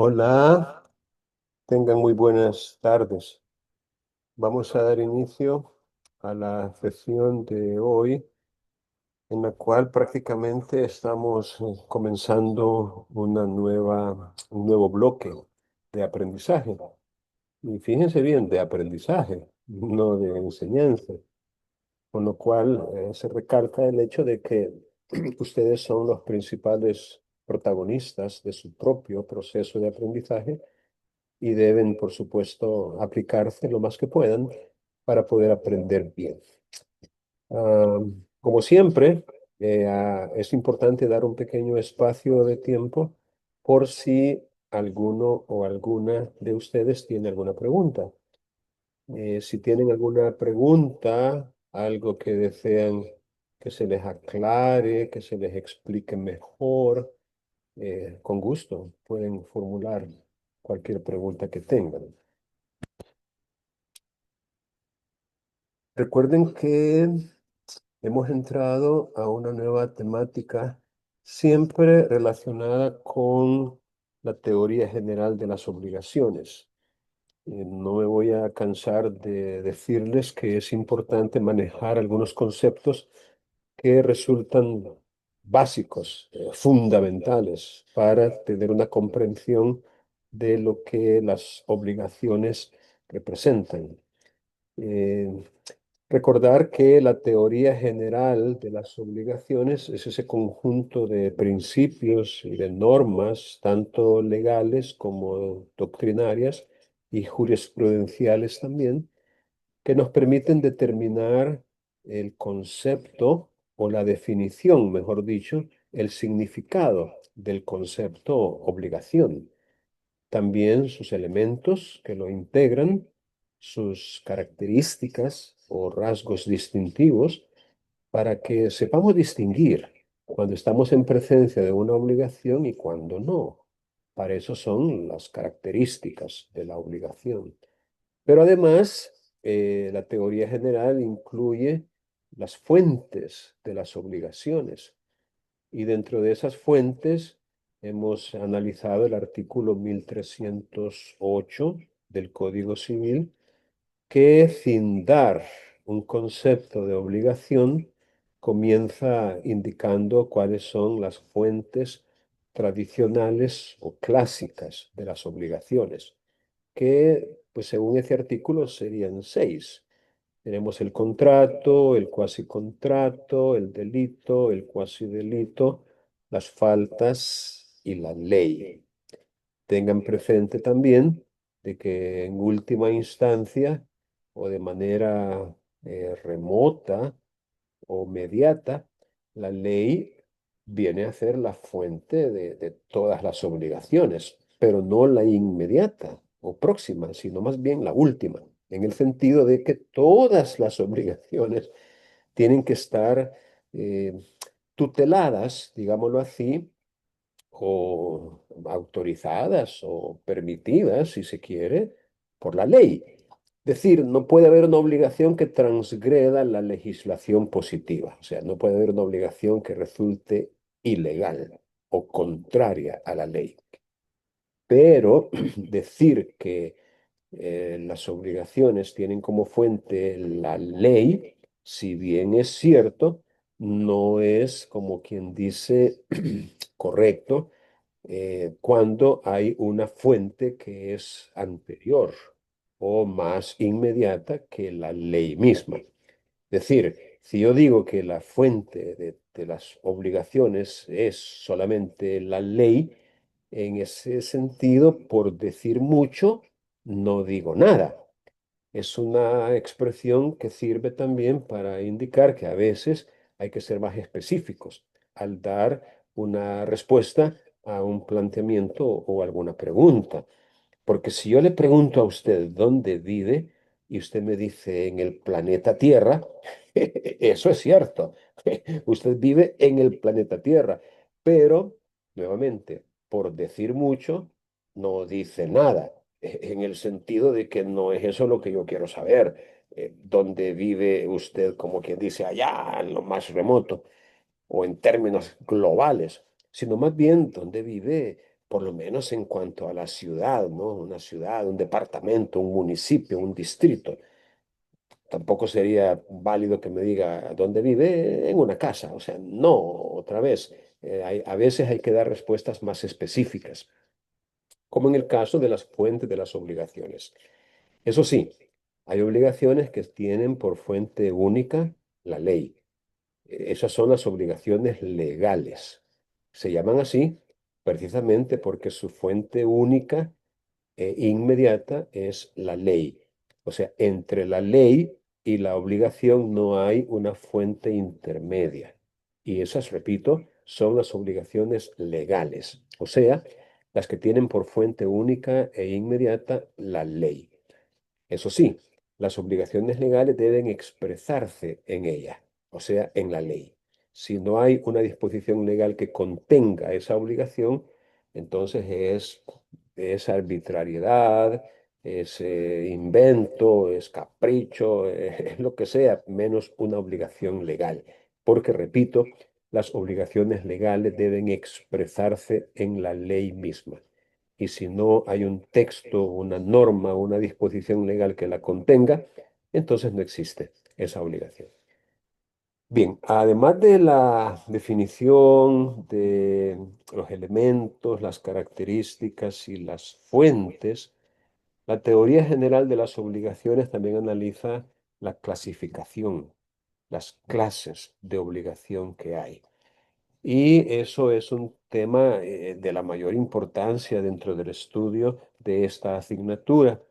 Hola, tengan muy buenas tardes. Vamos a dar inicio a la sesión de hoy, en la cual prácticamente estamos comenzando un nuevo bloque de aprendizaje. Y fíjense bien, de aprendizaje, no de enseñanza. Con lo cual se recalca el hecho de que ustedes son los principales protagonistas de su propio proceso de aprendizaje y deben, por supuesto, aplicarse lo más que puedan para poder aprender bien. Ah, Como siempre, es importante dar un pequeño espacio de tiempo por si alguno o alguna de ustedes tiene alguna pregunta. Si tienen alguna pregunta, algo que desean que se les aclare, que se les explique mejor, con gusto pueden formular cualquier pregunta que tengan. Recuerden que hemos entrado a una nueva temática siempre relacionada con la teoría general de las obligaciones. No me voy a cansar de decirles que es importante manejar algunos conceptos que resultan básicos, fundamentales para tener una comprensión de lo que las obligaciones representan. Eh, Recordar que la teoría general de las obligaciones es ese conjunto de principios y de normas, tanto legales como doctrinarias y jurisprudenciales también, que nos permiten determinar el concepto o la definición, mejor dicho, el significado del concepto obligación, también sus elementos que lo integran, sus características o rasgos distintivos, para que sepamos distinguir cuando estamos en presencia de una obligación y cuando no. Para eso son las características de la obligación. Pero además, la teoría general incluye las fuentes de las obligaciones. Y dentro de esas fuentes hemos analizado el artículo 1308 del Código Civil, que sin dar un concepto de obligación, comienza indicando cuáles son las fuentes tradicionales o clásicas de las obligaciones, que pues según ese artículo serían seis. Tenemos el contrato, el cuasicontrato, el delito, el cuasidelito, las faltas y la ley. Tengan presente también de que en última instancia o de manera remota o mediata, la ley viene a ser la fuente de todas las obligaciones, pero no la inmediata o próxima, sino más bien la última, en el sentido de que todas las obligaciones tienen que estar eh, tuteladas, digámoslo así, o autorizadas o permitidas, si se quiere, por la ley. Es decir, no puede haber una obligación que transgreda la legislación positiva, o sea, no puede haber una obligación que resulte ilegal o contraria a la ley. Pero decir que las obligaciones tienen como fuente la ley, si bien es cierto, no es como quien dice correcto cuando hay una fuente que es anterior o más inmediata que la ley misma. Es decir, si yo digo que la fuente de las obligaciones es solamente la ley, en ese sentido, por decir mucho, no digo nada. Es una expresión que sirve también para indicar que a veces hay que ser más específicos al dar una respuesta a un planteamiento o alguna pregunta. Porque si yo le pregunto a usted dónde vive y usted me dice en el planeta Tierra, eso es cierto. Usted vive en el planeta Tierra, pero nuevamente, por decir mucho, no dice nada, en el sentido de que no es eso lo que yo quiero saber. ¿Dónde vive usted, como quien dice, allá, en lo más remoto, o en términos globales, sino más bien dónde vive por lo menos en cuanto a la ciudad, ¿no? Una ciudad, un departamento, un municipio, un distrito. Tampoco sería válido que me diga dónde vive en una casa. O sea, no, otra vez. A veces hay que dar respuestas más específicas, como en el caso de las fuentes de las obligaciones. Eso sí, hay obligaciones que tienen por fuente única la ley. Esas son las obligaciones legales. Se llaman así precisamente porque su fuente única e inmediata es la ley. O sea, entre la ley y la obligación no hay una fuente intermedia. Y esas, repito, son las obligaciones legales. O sea, las que tienen por fuente única e inmediata la ley. Eso sí, las obligaciones legales deben expresarse en ella, o sea, en la ley. Si no hay una disposición legal que contenga esa obligación, entonces es arbitrariedad, es invento, es capricho, es lo que sea, menos una obligación legal. Porque, repito, las obligaciones legales deben expresarse en la ley misma. Y si no hay un texto, una norma, una disposición legal que la contenga, entonces no existe esa obligación. Bien, además de la definición de los elementos, las características y las fuentes, la teoría general de las obligaciones también analiza la clasificación, las clases de obligación que hay. Y eso es un tema de la mayor importancia dentro del estudio de esta asignatura,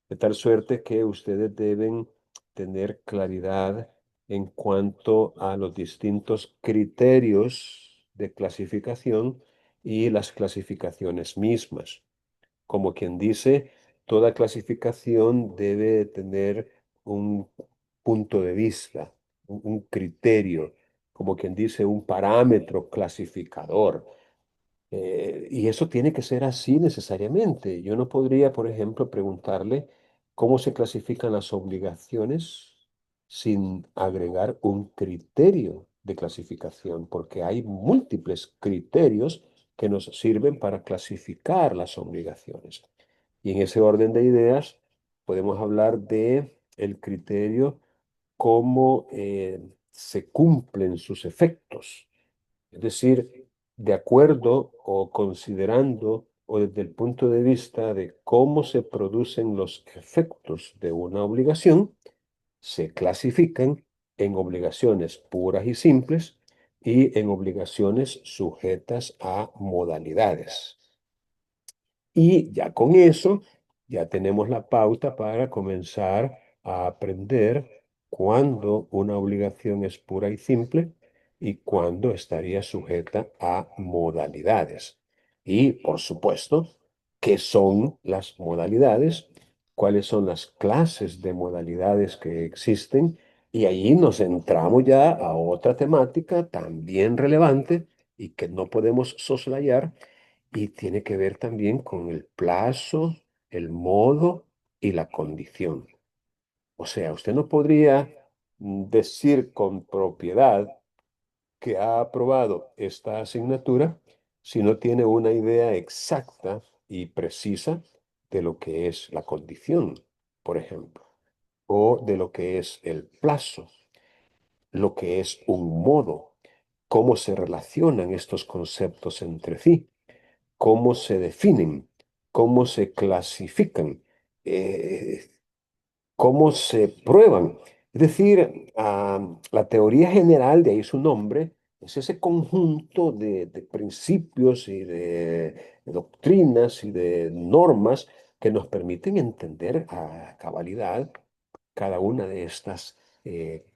de tal suerte que ustedes deben tener claridad en cuanto a los distintos criterios de clasificación y las clasificaciones mismas. Como quien dice, toda clasificación debe tener un punto de vista, un criterio, como quien dice, un parámetro clasificador. Y eso tiene que ser así necesariamente. Yo no podría, por ejemplo, preguntarle cómo se clasifican las obligaciones sin agregar un criterio de clasificación, porque hay múltiples criterios que nos sirven para clasificar las obligaciones. Y en ese orden de ideas podemos hablar de el criterio cómo se cumplen sus efectos, es decir, de acuerdo o considerando o desde el punto de vista de cómo se producen los efectos de una obligación, se clasifican en obligaciones puras y simples y en obligaciones sujetas a modalidades. Y ya con eso, ya tenemos la pauta para comenzar a aprender cuándo una obligación es pura y simple y cuándo estaría sujeta a modalidades. Y, por supuesto, ¿qué son las modalidades? ¿Cuáles son las clases de modalidades que existen? Y ahí nos entramos ya a otra temática también relevante y que no podemos soslayar y tiene que ver también con el plazo, el modo y la condición. O sea, usted no podría decir con propiedad que ha aprobado esta asignatura si no tiene una idea exacta y precisa de lo que es la condición, por ejemplo, o de lo que es el plazo, lo que es un modo, cómo se relacionan estos conceptos entre sí, cómo se definen, cómo se clasifican, eh, cómo se prueban. Es decir, la teoría general, de ahí su nombre, es ese conjunto de principios y de doctrinas y de normas que nos permiten entender a cabalidad cada una de estas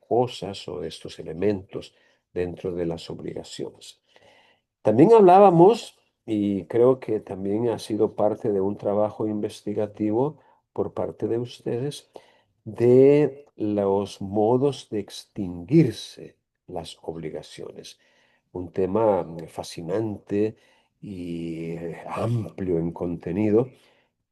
cosas o estos elementos dentro de las obligaciones. También hablábamos, y creo que también ha sido parte de un trabajo investigativo por parte de ustedes, de los modos de extinguirse las obligaciones. Un tema fascinante y amplio en contenido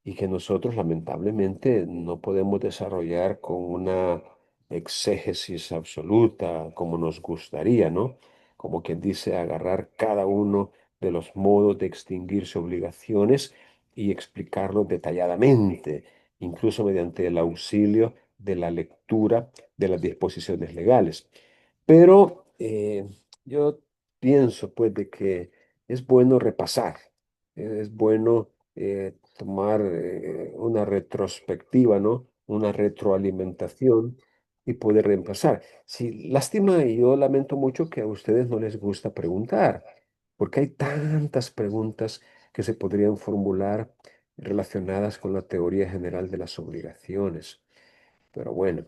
y que nosotros lamentablemente no podemos desarrollar con una exégesis absoluta como nos gustaría, ¿no? Como quien dice, agarrar cada uno de los modos de extinguirse obligaciones y explicarlos detalladamente, incluso mediante el auxilio de la lectura de las disposiciones legales. Pero yo pienso pues de que es bueno repasar, es bueno tomar una retrospectiva, ¿no? Una retroalimentación y poder reemplazar. Sí, lástima y yo lamento mucho que a ustedes no les gusta preguntar, porque hay tantas preguntas que se podrían formular relacionadas con la teoría general de las obligaciones. Pero bueno,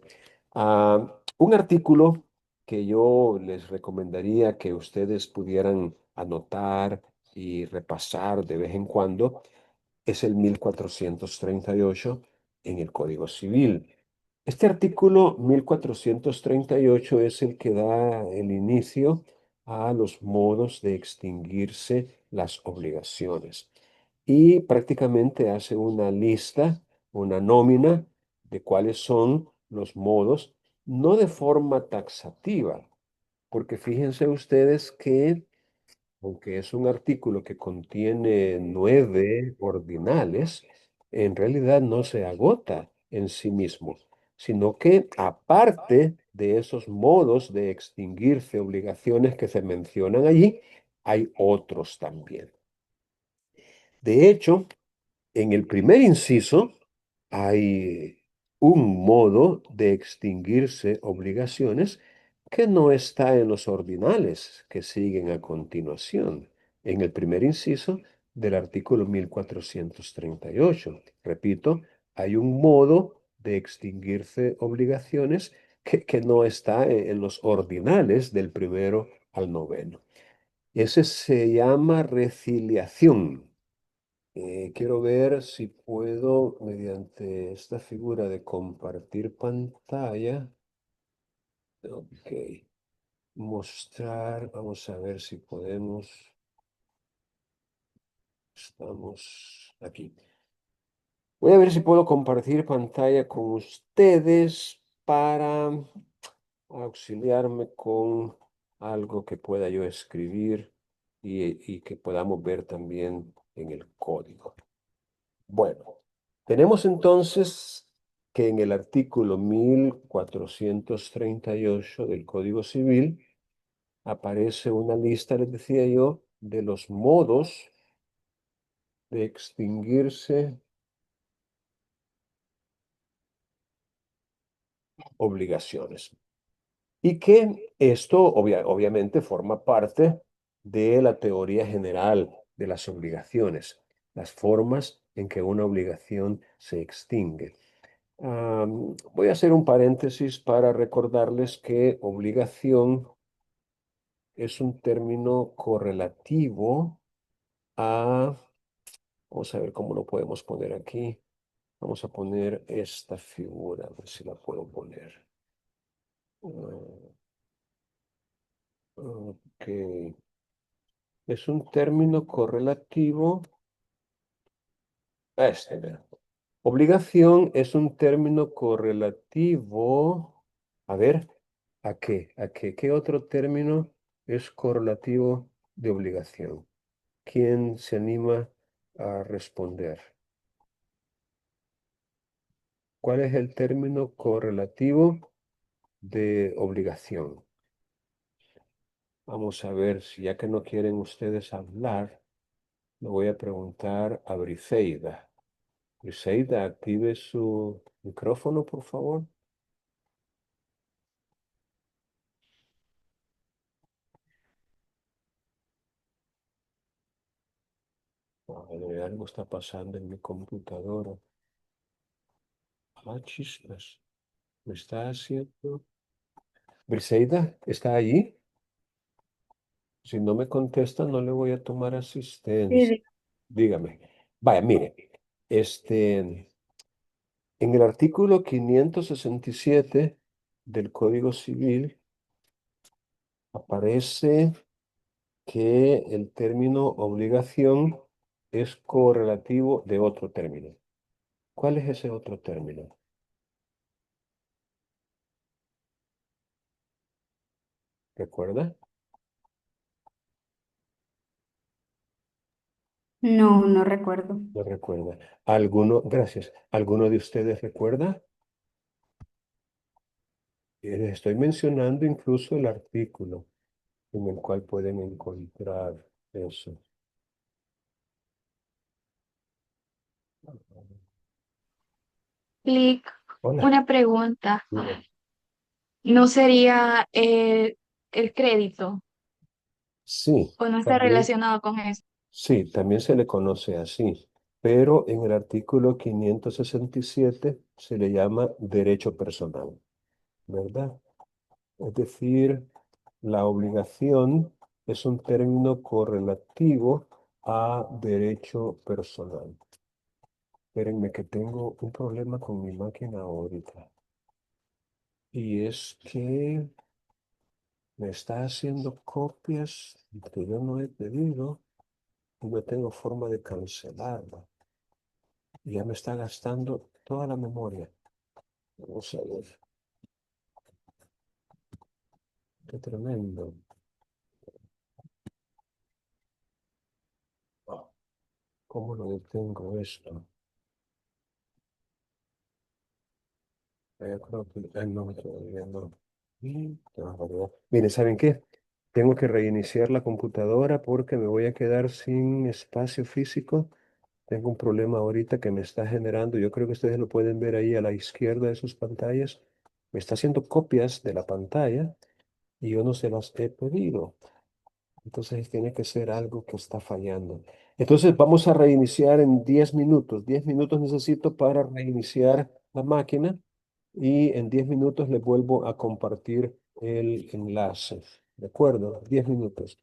un artículo que yo les recomendaría que ustedes pudieran anotar y repasar de vez en cuando es el 1438 en el Código Civil. Este artículo 1438 es el que da el inicio a los modos de extinguirse las obligaciones y prácticamente hace una lista, una nómina de cuáles son los modos, no de forma taxativa, porque fíjense ustedes que aunque es un artículo que contiene 9 ordinales, en realidad no se agota en sí mismo, sino que aparte de esos modos de extinguirse obligaciones que se mencionan allí, hay otros también. De hecho, en el primer inciso hay un modo de extinguirse obligaciones que no está en los ordinales que siguen a continuación, en el primer inciso del artículo 1438. Repito, hay un modo de extinguirse obligaciones que no está en los ordinales del primero al noveno. Ese se llama resiliación. Quiero ver si puedo, mediante esta figura de compartir pantalla, ok, mostrar, vamos a ver si podemos, estamos aquí. Voy a ver si puedo compartir pantalla con ustedes para auxiliarme con algo que pueda yo escribir y que podamos ver también en el código. Bueno, tenemos entonces que en el artículo 1438 del Código Civil aparece una lista, les decía yo, de los modos de extinguirse obligaciones. Y que esto obviamente forma parte de la teoría general de las obligaciones, las formas en que una obligación se extingue. Voy a hacer un paréntesis para recordarles que obligación es un término correlativo a, vamos a ver cómo lo podemos poner aquí. Vamos a poner esta figura, a ver si la puedo poner. Ok, es un término correlativo a este. Mira. Obligación es un término correlativo. A ver, ¿a qué? ¿A qué? ¿Qué otro término es correlativo de obligación? ¿Quién se anima a responder? ¿Cuál es el término correlativo de obligación? Vamos a ver si ya que no quieren ustedes hablar, le voy a preguntar a Briseida. Briseida, active su micrófono, por favor. A ver, algo está pasando en mi computadora. Ah, chispas. Me está haciendo. Briseida, ¿está allí? Si no me contesta, no le voy a tomar Sí, asistencia. Dígame. Vaya, mire, este, en el artículo 567 del Código Civil aparece que el término obligación es correlativo de otro término. ¿Cuál es ese otro término? ¿Recuerda? No, no recuerdo. No recuerda. ¿Alguno, gracias, alguno de ustedes recuerda? Les estoy mencionando incluso el artículo en el cual pueden encontrar eso. Clic, Hola. una pregunta. Mira. ¿No sería el crédito Sí, o no está también, relacionado con eso? sí, también se le conoce así, pero en el artículo 567 se le llama derecho personal, ¿verdad? Es decir, la obligación es un término correlativo a derecho personal. Espérenme que tengo un problema con mi máquina ahorita. Y es que me está haciendo copias que yo no he pedido y no tengo forma de cancelarla. Y ya me está gastando toda la memoria. Vamos a ver. Qué tremendo. Ah, ¿cómo lo detengo esto? Creo que, no, todavía no. Qué barbaridad. Mire, ¿saben qué? Tengo que reiniciar la computadora porque me voy a quedar sin espacio físico. Tengo un problema ahorita que me está generando, yo creo que ustedes lo pueden ver ahí a la izquierda de sus pantallas. Me está haciendo copias de la pantalla y yo no se las he pedido. Entonces tiene que ser algo que está fallando. Entonces vamos a reiniciar en 10 minutos. 10 minutos necesito para reiniciar la máquina y en 10 minutos le vuelvo a compartir el enlace. ¿De acuerdo? 10 minutos.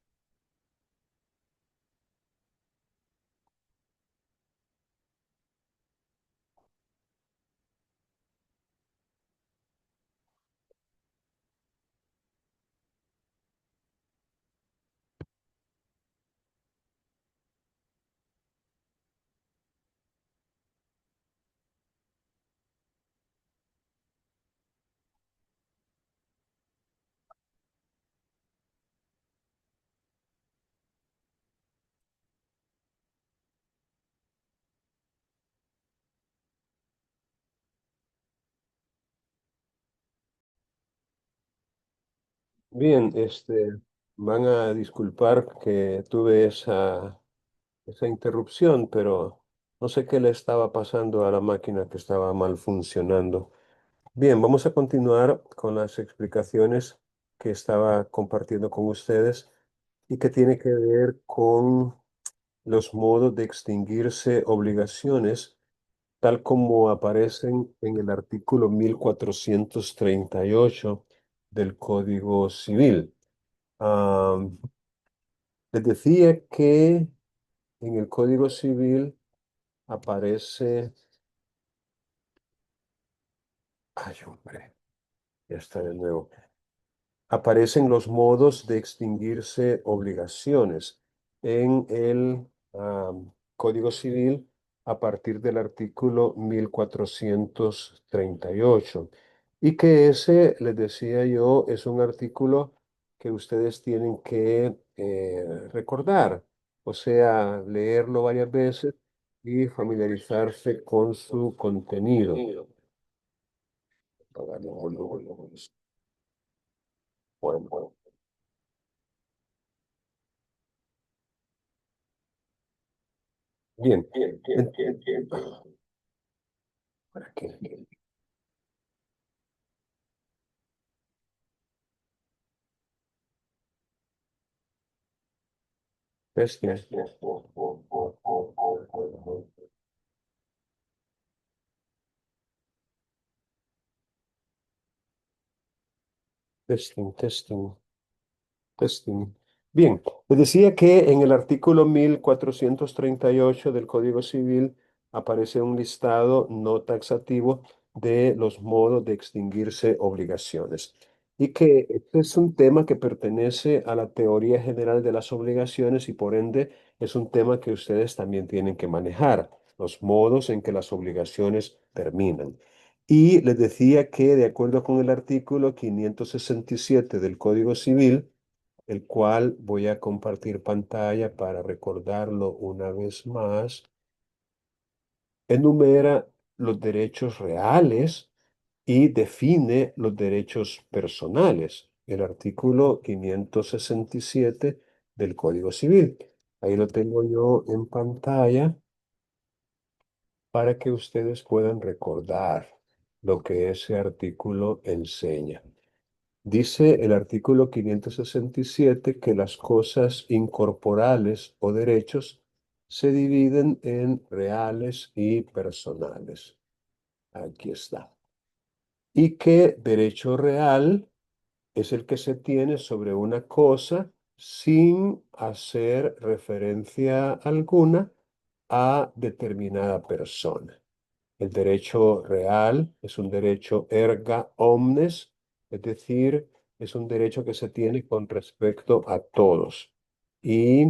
Bien, van a disculpar que tuve esa interrupción, pero no sé qué le estaba pasando a la máquina que estaba mal funcionando. Bien, vamos a continuar con las explicaciones que estaba compartiendo con ustedes y que tiene que ver con los modos de extinguirse obligaciones, tal como aparecen en el artículo 1438 del Código Civil. Ah, les decía que en el Código Civil aparece, ay hombre, ya está de nuevo. Aparecen los modos de extinguirse obligaciones en el Código Civil a partir del artículo 1438. Y que ese, les decía yo, es un artículo que ustedes tienen que recordar, o sea, leerlo varias veces y familiarizarse con su contenido. Apagar los volúmenes. Bueno, bien. ¿Para qué? Testing, testing, testing. Testing. Bien, les decía que en el artículo 1438 del Código Civil aparece un listado no taxativo de los modos de extinguirse obligaciones y que este es un tema que pertenece a la teoría general de las obligaciones y por ende es un tema que ustedes también tienen que manejar, los modos en que las obligaciones terminan. Y les decía que de acuerdo con el artículo 567 del Código Civil, el cual voy a compartir pantalla para recordarlo una vez más, enumera los derechos reales y define los derechos personales. El artículo 567 del Código Civil. Ahí lo tengo yo en pantalla para que ustedes puedan recordar lo que ese artículo enseña. Dice el artículo 567 que las cosas incorporales o derechos se dividen en reales y personales. Aquí está. Y que derecho real es el que se tiene sobre una cosa sin hacer referencia alguna a determinada persona. El derecho real es un derecho erga omnes, es decir, es un derecho que se tiene con respecto a todos y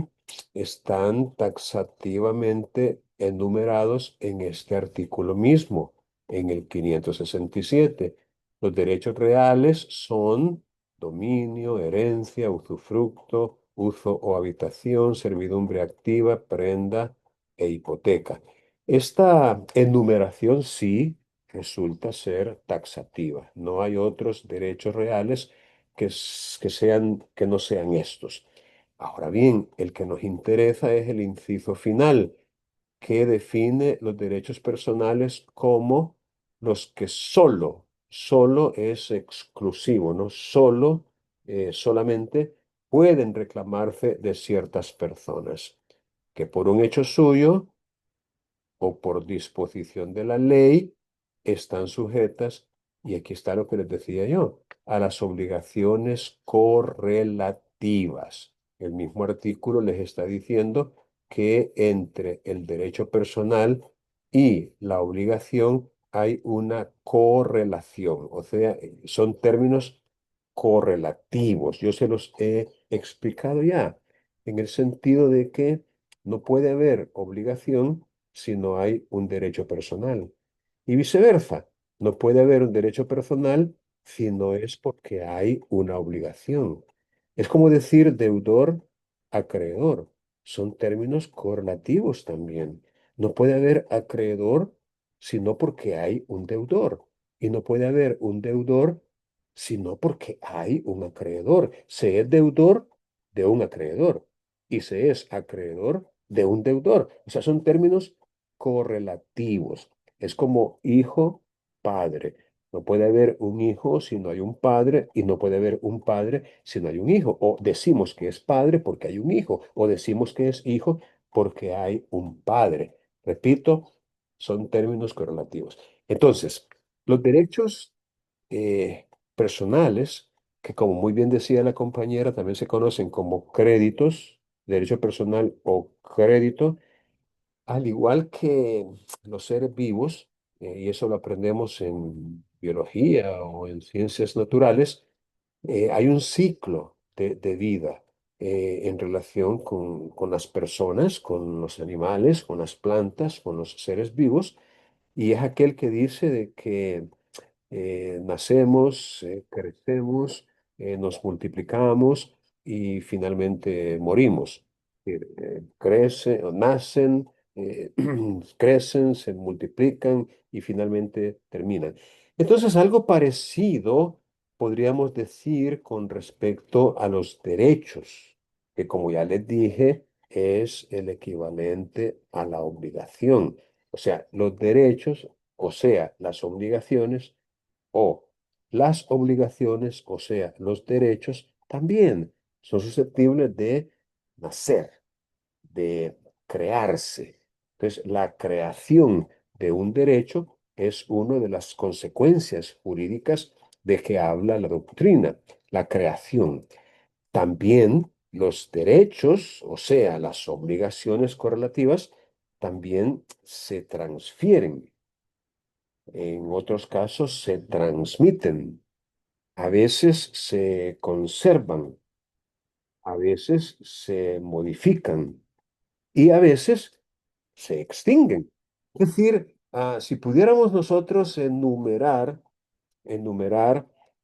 están taxativamente enumerados en este artículo mismo, en el 567. Los derechos reales son dominio, herencia, usufructo, uso o habitación, servidumbre activa, prenda e hipoteca. Esta enumeración sí resulta ser taxativa. No hay otros derechos reales que no sean estos. Ahora bien, el que nos interesa es el inciso final, que define los derechos personales como los que solo es exclusivo, ¿no? Solamente pueden reclamarse de ciertas personas, que por un hecho suyo o por disposición de la ley están sujetas, y aquí está lo que les decía yo, a las obligaciones correlativas. El mismo artículo les está diciendo que entre el derecho personal y la obligación hay una correlación, o sea, son términos correlativos. Yo se los he explicado ya, en el sentido de que no puede haber obligación si no hay un derecho personal. Y viceversa, no puede haber un derecho personal si no es porque hay una obligación. Es como decir deudor, acreedor. Son términos correlativos también. No puede haber acreedor sino porque hay un deudor. Y no puede haber un deudor sino porque hay un acreedor. Se es deudor de un acreedor y se es acreedor de un deudor. O sea, son términos correlativos. Es como hijo, padre. No puede haber un hijo si no hay un padre y no puede haber un padre si no hay un hijo. O decimos que es padre porque hay un hijo o decimos que es hijo porque hay un padre. Repito, son términos correlativos. Entonces, los derechos personales, que como muy bien decía la compañera, también se conocen como créditos, derecho personal o crédito, al igual que los seres vivos, y eso lo aprendemos en biología o en ciencias naturales, hay un ciclo de vida en relación con las personas, con los animales, con las plantas, con los seres vivos, y es aquel que dice de que nacemos, crecemos, nos multiplicamos y finalmente morimos. Crecen, o nacen, crecen, se multiplican y finalmente terminan. Entonces, algo parecido podríamos decir con respecto a los derechos, que como ya les dije, es el equivalente a la obligación. O sea, los derechos, o sea, las obligaciones, o las obligaciones, o sea, los derechos, también son susceptibles de nacer, de crearse. Entonces, la creación de un derecho es una de las consecuencias jurídicas de que habla la doctrina, la creación. También los derechos, o sea, las obligaciones correlativas, también se transfieren. En otros casos se transmiten. A veces se conservan, a veces se modifican y a veces se extinguen. Es decir, si pudiéramos nosotros enumerar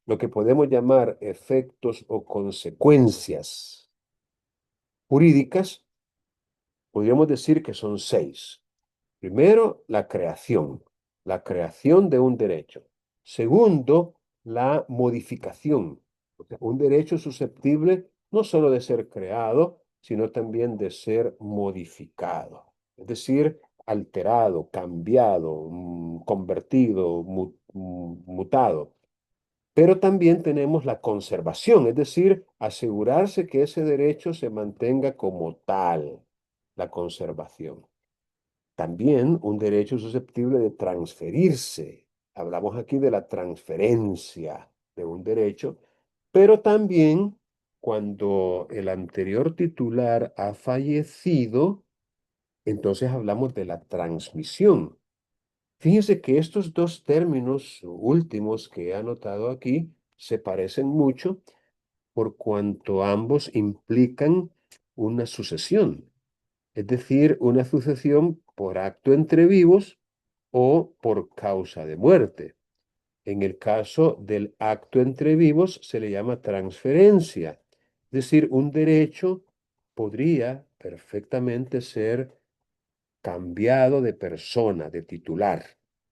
lo que podemos llamar efectos o consecuencias jurídicas, podríamos decir que son seis. Primero, la creación de un derecho. Segundo, la modificación. O sea, un derecho es susceptible no solo de ser creado, sino también de ser modificado. Es decir, alterado, cambiado, convertido, mutado. Pero también tenemos la conservación, es decir, asegurarse que ese derecho se mantenga como tal, la conservación. También un derecho susceptible de transferirse. Hablamos aquí de la transferencia de un derecho, pero también cuando el anterior titular ha fallecido, entonces hablamos de la transmisión. Fíjense que estos dos términos últimos que he anotado aquí se parecen mucho por cuanto ambos implican una sucesión, es decir, una sucesión por acto entre vivos o por causa de muerte. En el caso del acto entre vivos se le llama transferencia, es decir, un derecho podría perfectamente ser cambiado de persona, de titular,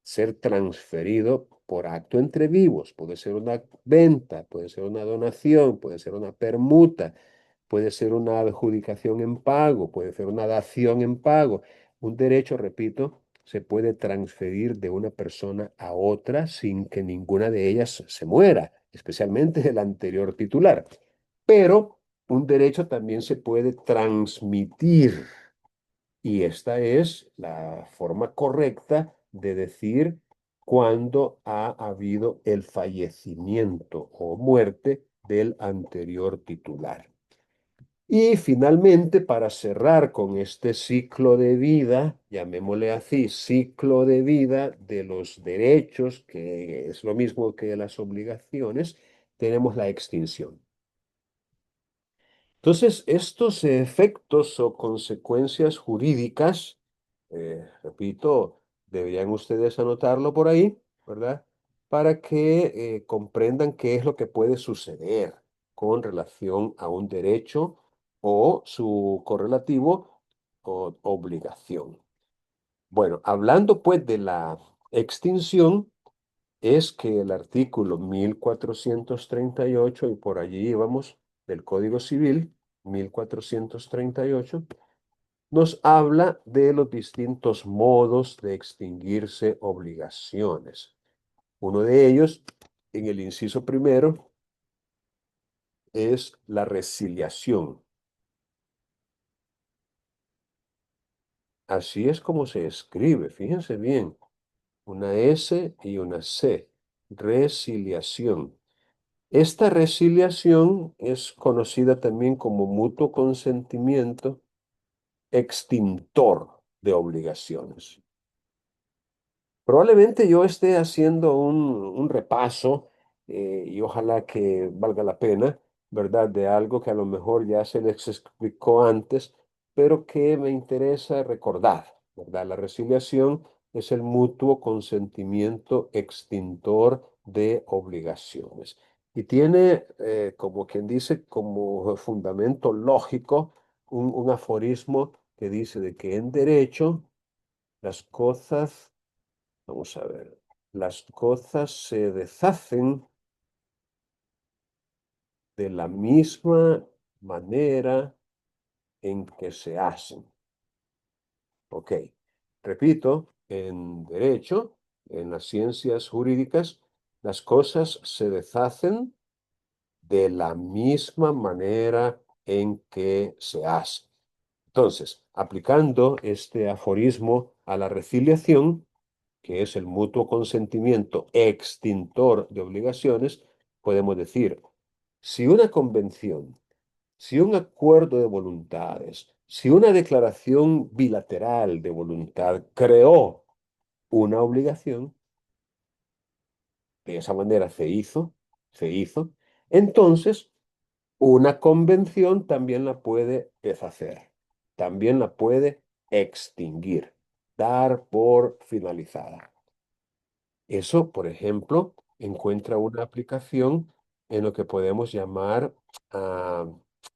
ser transferido por acto entre vivos. Puede ser una venta, puede ser una donación, puede ser una permuta, puede ser una adjudicación en pago, puede ser una dación en pago. Un derecho, repito, se puede transferir de una persona a otra sin que ninguna de ellas se muera, especialmente el anterior titular. Pero un derecho también se puede transmitir. Y esta es la forma correcta de decir cuando ha habido el fallecimiento o muerte del anterior titular. Y finalmente, para cerrar con este ciclo de vida, llamémosle así, ciclo de vida de los derechos, que es lo mismo que las obligaciones, tenemos la extinción. Entonces, estos efectos o consecuencias jurídicas, repito, deberían ustedes anotarlo por ahí, ¿verdad? Para que comprendan qué es lo que puede suceder con relación a un derecho o su correlativo o obligación. Bueno, hablando pues de la extinción, es que el artículo 1438 y por allí íbamos, del Código Civil, 1438 nos habla de los distintos modos de extinguirse obligaciones. Uno de ellos, en el inciso primero, es la resiliación. Así es como se escribe, fíjense bien, una S y una C, resiliación. Esta resiliación es conocida también como mutuo consentimiento extintor de obligaciones. Probablemente yo esté haciendo un repaso y ojalá que valga la pena, ¿verdad? De algo que a lo mejor ya se les explicó antes, pero que me interesa recordar, ¿verdad? La resiliación es el mutuo consentimiento extintor de obligaciones. Y tiene, como quien dice, como fundamento lógico un aforismo que dice de que en derecho las cosas. Vamos a ver. Las cosas se deshacen de la misma manera en que se hacen. Ok. Repito, en derecho, en las ciencias jurídicas, las cosas se deshacen de la misma manera en que se hacen. Entonces, aplicando este aforismo a la resiliación, que es el mutuo consentimiento extintor de obligaciones, podemos decir, si una convención, si un acuerdo de voluntades, si una declaración bilateral de voluntad creó una obligación, de esa manera se hizo, entonces una convención también la puede deshacer, también la puede extinguir, dar por finalizada. Eso, por ejemplo, encuentra una aplicación en lo que podemos llamar, ah,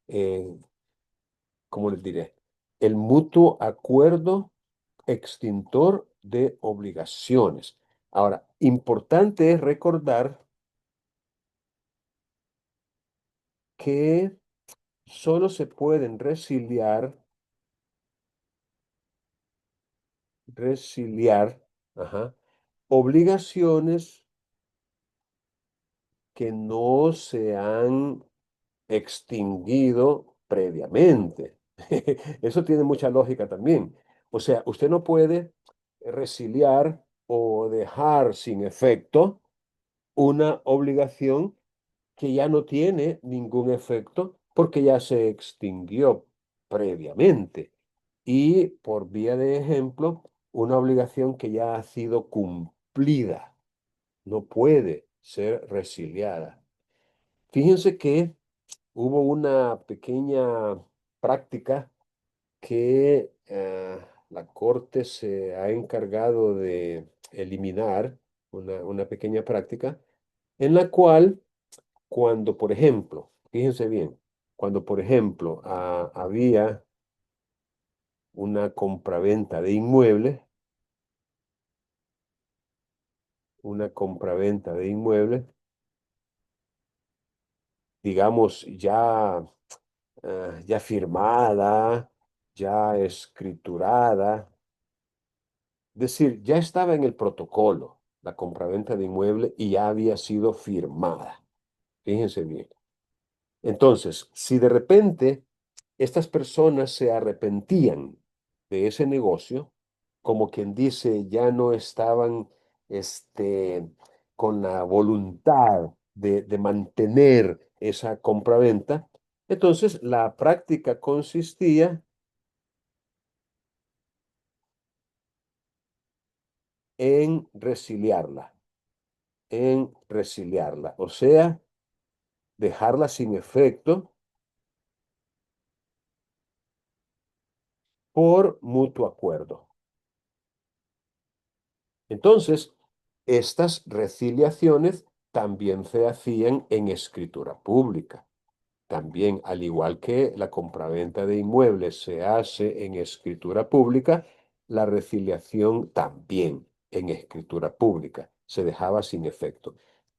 eh, ¿cómo les diré? El mutuo acuerdo extintor de obligaciones. Ahora, importante es recordar que solo se pueden resiliar, ajá, obligaciones que no se han extinguido previamente. Eso tiene mucha lógica también. O sea, usted no puede resiliar o dejar sin efecto una obligación que ya no tiene ningún efecto porque ya se extinguió previamente. Y por vía de ejemplo, una obligación que ya ha sido cumplida no puede ser resiliada. Fíjense que hubo una pequeña práctica que la Corte se ha encargado de eliminar, una pequeña práctica, en la cual cuando, por ejemplo, fíjense bien, cuando, por ejemplo, había una compraventa de inmuebles, una compraventa de inmuebles, digamos, ya firmada, ya escriturada, es decir, ya estaba en el protocolo la compraventa de inmueble y ya había sido firmada. Fíjense bien. Entonces, si de repente estas personas se arrepentían de ese negocio, como quien dice, ya no estaban este, con la voluntad de mantener esa compraventa, entonces la práctica consistía en resiliarla, o sea, dejarla sin efecto por mutuo acuerdo. Entonces, estas resiliaciones también se hacían en escritura pública. También, al igual que la compraventa de inmuebles se hace en escritura pública, la resiliación también en escritura pública se dejaba sin efecto.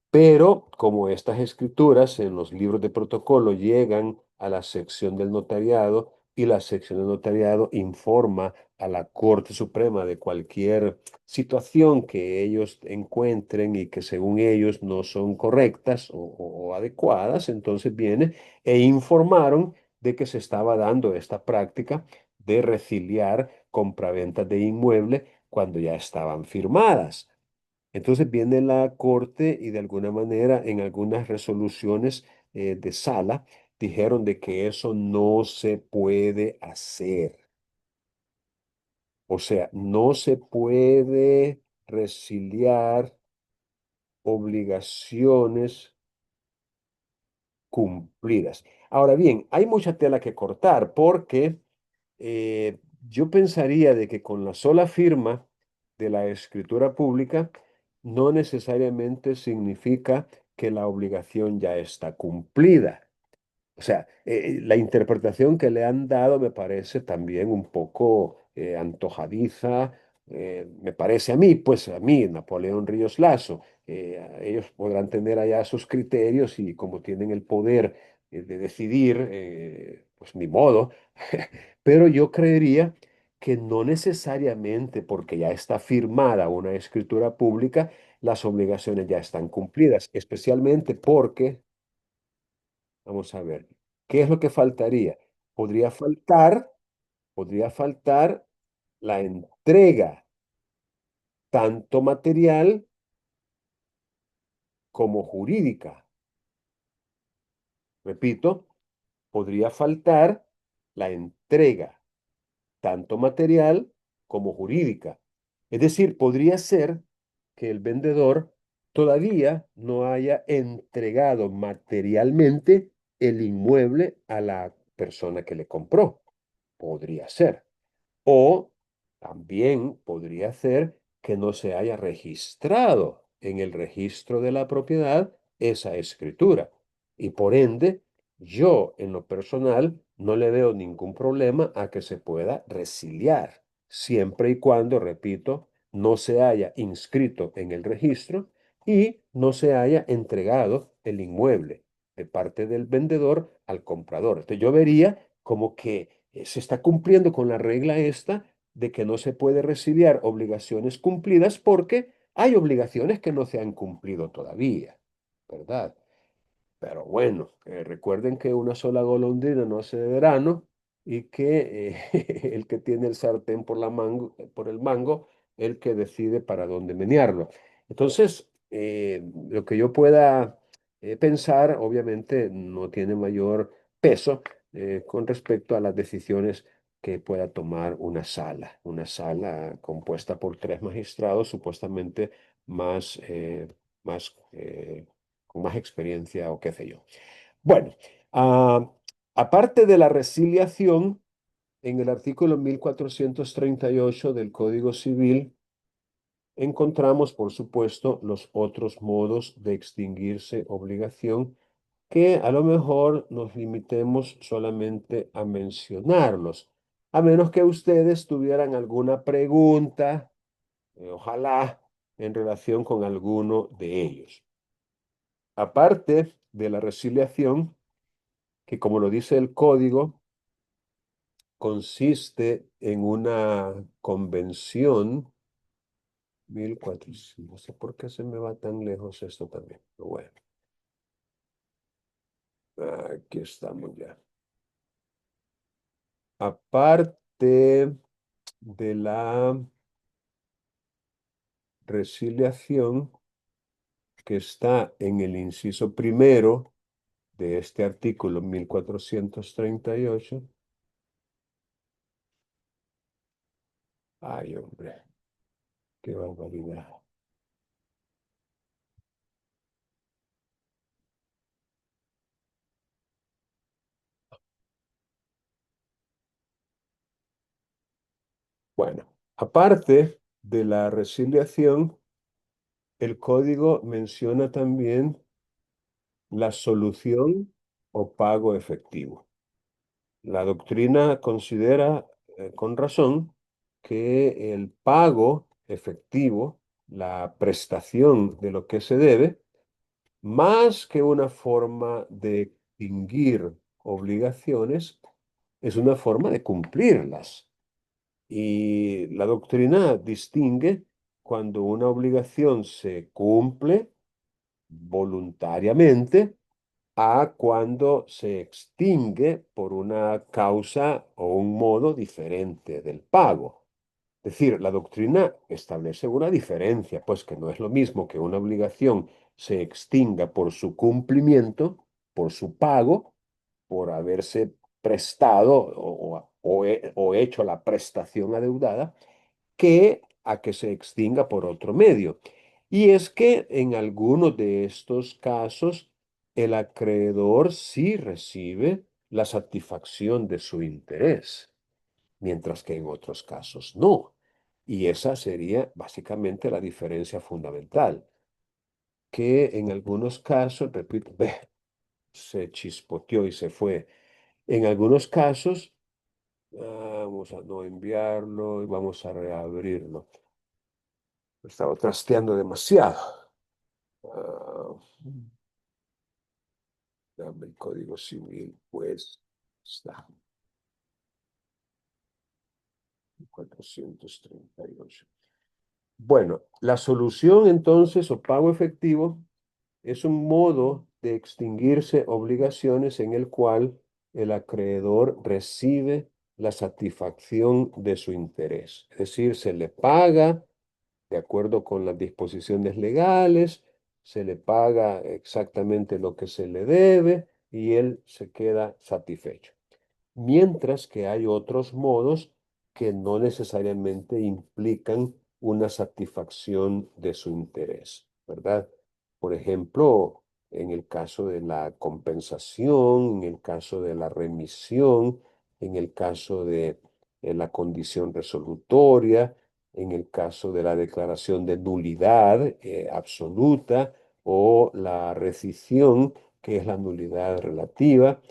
Pero como estas escrituras en los libros de protocolo llegan a la sección del notariado y la sección del notariado informa a la Corte Suprema de cualquier situación que ellos encuentren y que según ellos no son correctas o adecuadas, entonces viene e informaron de que se estaba dando esta práctica de resiliar compraventas de inmueble cuando ya estaban firmadas. Entonces viene la Corte y de alguna manera en algunas resoluciones de sala dijeron de que eso no se puede hacer. O sea, no se puede resiliar obligaciones cumplidas. Ahora bien, hay mucha tela que cortar porque yo pensaría de que con la sola firma de la escritura pública no necesariamente significa que la obligación ya está cumplida. O sea, la interpretación que le han dado me parece también un poco antojadiza, me parece a mí, pues a mí, Napoleón Ríos Lazo. Ellos podrán tener allá sus criterios y como tienen el poder de decidir, pues ni modo, pero yo creería que no necesariamente porque ya está firmada una escritura pública, las obligaciones ya están cumplidas, especialmente porque vamos a ver, ¿qué es lo que faltaría? Podría faltar, podría faltar la entrega, tanto material como jurídica. Repito, podría faltar la entrega, tanto material como jurídica. Es decir, podría ser que el vendedor todavía no haya entregado materialmente el inmueble a la persona que le compró. Podría ser. O también podría ser que no se haya registrado. en el registro de la propiedad esa escritura. Y por ende, yo en lo personal no le veo ningún problema a que se pueda resiliar, siempre y cuando, repito, no se haya inscrito en el registro y no se haya entregado el inmueble de parte del vendedor al comprador. Entonces yo vería como que se está cumpliendo con la regla esta de que no se puede resiliar obligaciones cumplidas porque hay obligaciones que no se han cumplido todavía, ¿verdad? Pero bueno, recuerden que una sola golondrina no hace verano y que el que tiene el sartén por el mango, el que decide para dónde menearlo. Entonces, lo que yo pueda pensar, obviamente, no tiene mayor peso con respecto a las decisiones que pueda tomar una sala compuesta por tres magistrados, supuestamente más, más con más experiencia o qué sé yo. Bueno, ah, aparte de la resiliación, en el artículo 1438 del Código Civil encontramos, por supuesto, los otros modos de extinguirse obligación que a lo mejor nos limitemos solamente a mencionarlos, a menos que ustedes tuvieran alguna pregunta, ojalá, en relación con alguno de ellos. Aparte de la resiliación, que como lo dice el código, consiste en una convención, 1400, no sé por qué se me va tan lejos esto también, pero bueno, aquí estamos ya. Aparte de la resiliación que está en el inciso primero de este artículo 1438, ay hombre, qué barbaridad. Bueno, aparte de la resiliación, el código menciona también la solución o pago efectivo. La doctrina considera con razón que el pago efectivo, la prestación de lo que se debe, más que una forma de extinguir obligaciones, es una forma de cumplirlas. Y la doctrina distingue cuando una obligación se cumple voluntariamente a cuando se extingue por una causa o un modo diferente del pago. Es decir, la doctrina establece una diferencia, pues que no es lo mismo que una obligación se extinga por su cumplimiento, por su pago, por haberse prestado o hecho la prestación adeudada, que a que se extinga por otro medio. Y es que en algunos de estos casos el acreedor sí recibe la satisfacción de su interés, mientras que en otros casos no. Y esa sería básicamente la diferencia fundamental, que en algunos casos, repito, se chispoteó y se fue. En algunos casos, vamos a no enviarlo y vamos a reabrirlo. Estaba trasteando demasiado. Ah, dame el código civil, pues está 438. Bueno, la solución entonces o pago efectivo es un modo de extinguirse obligaciones en el cual el acreedor recibe la satisfacción de su interés. Es decir, se le paga de acuerdo con las disposiciones legales, se le paga exactamente lo que se le debe y él se queda satisfecho. Mientras que hay otros modos que no necesariamente implican una satisfacción de su interés, ¿verdad? Por ejemplo, en el caso de la compensación, en el caso de la remisión, en el caso de la condición resolutoria, en el caso de la declaración de nulidad absoluta o la rescisión, que es la nulidad relativa,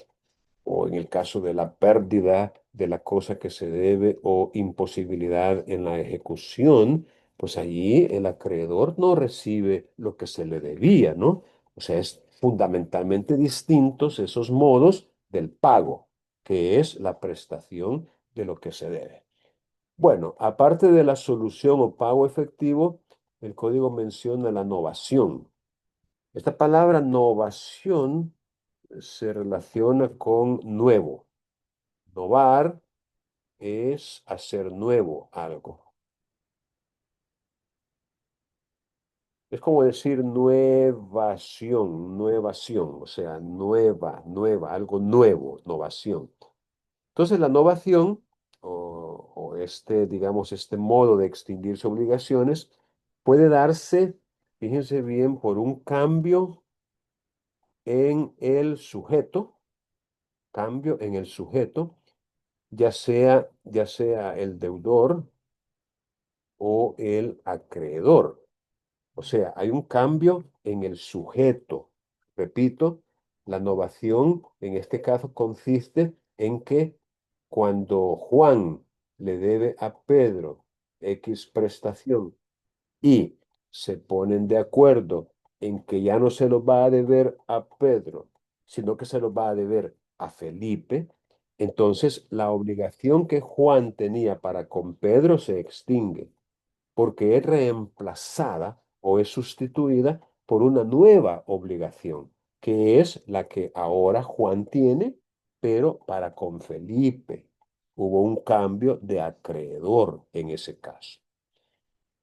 o en el caso de la pérdida de la cosa que se debe o imposibilidad en la ejecución, pues allí el acreedor no recibe lo que se le debía, ¿no? O sea, es fundamentalmente distintos esos modos del pago, que es la prestación de lo que se debe. Bueno, aparte de la solución o pago efectivo, el código menciona la novación. Esta palabra novación se relaciona con nuevo. Novar es hacer nuevo algo. Es como decir nuevación, nuevación, o sea, nueva, algo nuevo, novación. Entonces, la novación o este, digamos, este modo de extinguirse obligaciones puede darse, fíjense bien, por un cambio en el sujeto, ya sea el deudor o el acreedor. O sea, hay un cambio en el sujeto. Repito, la novación en este caso consiste en que cuando Juan le debe a Pedro X prestación y se ponen de acuerdo en que ya no se lo va a deber a Pedro, sino que se lo va a deber a Felipe, entonces la obligación que Juan tenía para con Pedro se extingue porque es reemplazada o es sustituida por una nueva obligación, que es la que ahora Juan tiene, pero para con Felipe. Hubo un cambio de acreedor en ese caso.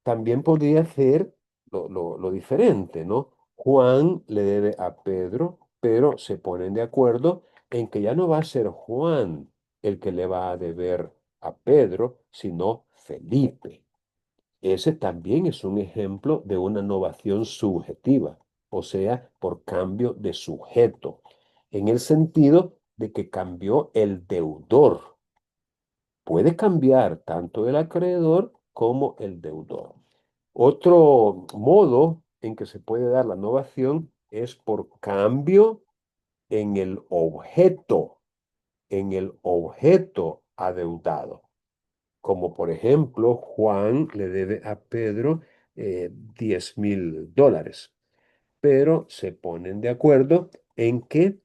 También podría ser lo diferente, ¿no? Juan le debe a Pedro, pero se ponen de acuerdo en que ya no va a ser Juan el que le va a deber a Pedro, sino Felipe. Ese también es un ejemplo de una novación subjetiva, o sea, por cambio de sujeto, en el sentido de que cambió el deudor. Puede cambiar tanto el acreedor como el deudor. Otro modo en que se puede dar la novación es por cambio en el objeto adeudado. Como por ejemplo, Juan le debe a Pedro $10,000, pero se ponen de acuerdo en que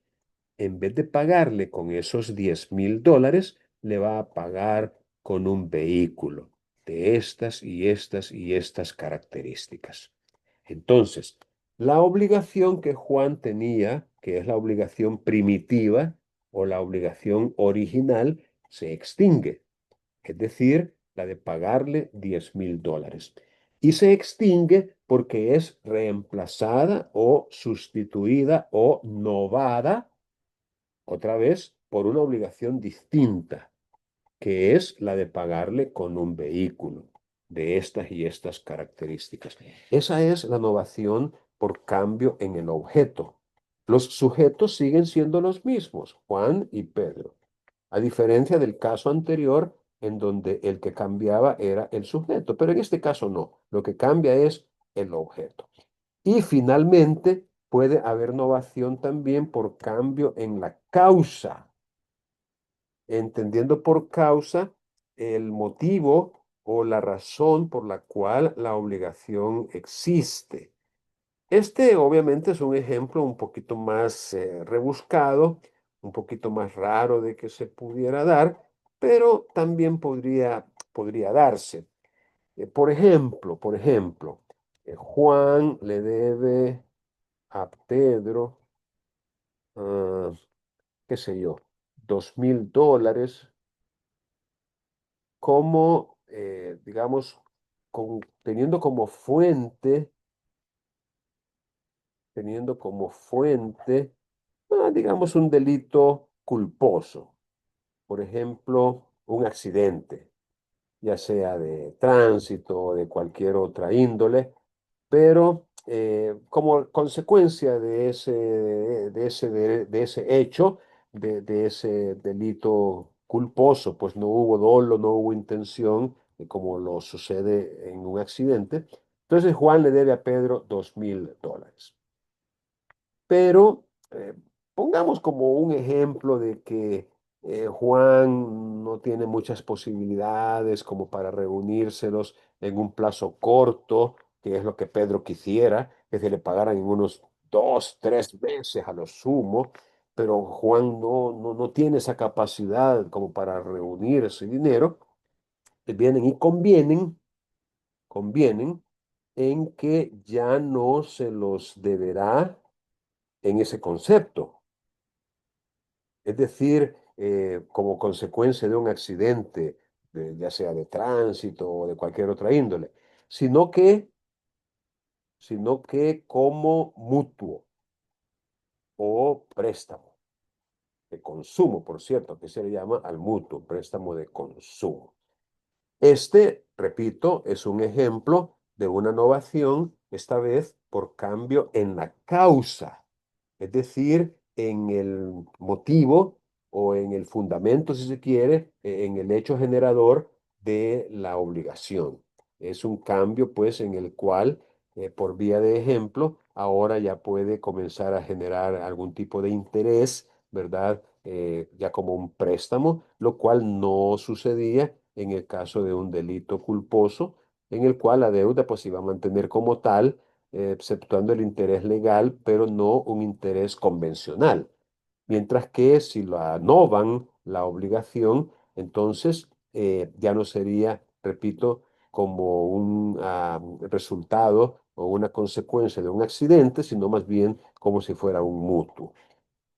en vez de pagarle con esos $10,000, le va a pagar con un vehículo de estas y estas y estas características. Entonces, la obligación que Juan tenía, que es la obligación primitiva o la obligación original, se extingue, es decir, la de pagarle $10,000. Y se extingue porque es reemplazada o sustituida o novada otra vez por una obligación distinta, que es la de pagarle con un vehículo de estas y estas características. Esa es la novación por cambio en el objeto. Los sujetos siguen siendo los mismos, Juan y Pedro, a diferencia del caso anterior en donde el que cambiaba era el sujeto, pero en este caso no, lo que cambia es el objeto. Y finalmente puede haber novación también por cambio en la causa, entendiendo por causa el motivo o la razón por la cual la obligación existe. Este obviamente es un ejemplo un poquito más rebuscado, un poquito más raro de que se pudiera dar, pero también podría darse. Por ejemplo, Juan le debe a Pedro, ah, qué sé yo, $2,000 como, digamos, teniendo como fuente, digamos, un delito culposo. Por ejemplo, un accidente, ya sea de tránsito o de cualquier otra índole, pero como consecuencia de ese hecho, de ese delito culposo, pues no hubo dolo, no hubo intención, como lo sucede en un accidente. Entonces Juan le debe a Pedro $2,000. Pero pongamos como un ejemplo de que Juan no tiene muchas posibilidades como para reunírselos en un plazo corto, que es lo que Pedro quisiera, que se le pagaran en unos 2, 3 meses a lo sumo, pero Juan no tiene esa capacidad como para reunir ese dinero. Vienen y convienen en que ya no se los deberá en ese concepto. Es decir, como consecuencia de un accidente, ya sea de tránsito o de cualquier otra índole, sino que, sino que como mutuo o préstamo de consumo, por cierto, que se le llama al mutuo, préstamo de consumo. Este, repito, es un ejemplo de una novación, esta vez por cambio en la causa, es decir, en el motivo o en el fundamento, si se quiere, en el hecho generador de la obligación. Es un cambio, pues, en el cual, por vía de ejemplo, ahora ya puede comenzar a generar algún tipo de interés, ¿verdad? Ya como un préstamo, lo cual no sucedía en el caso de un delito culposo, en el cual la deuda pues iba a mantener como tal, exceptuando el interés legal, pero no un interés convencional. Mientras que si la novan la obligación, entonces ya no sería, repito, como un resultado o una consecuencia de un accidente, sino más bien como si fuera un mutuo.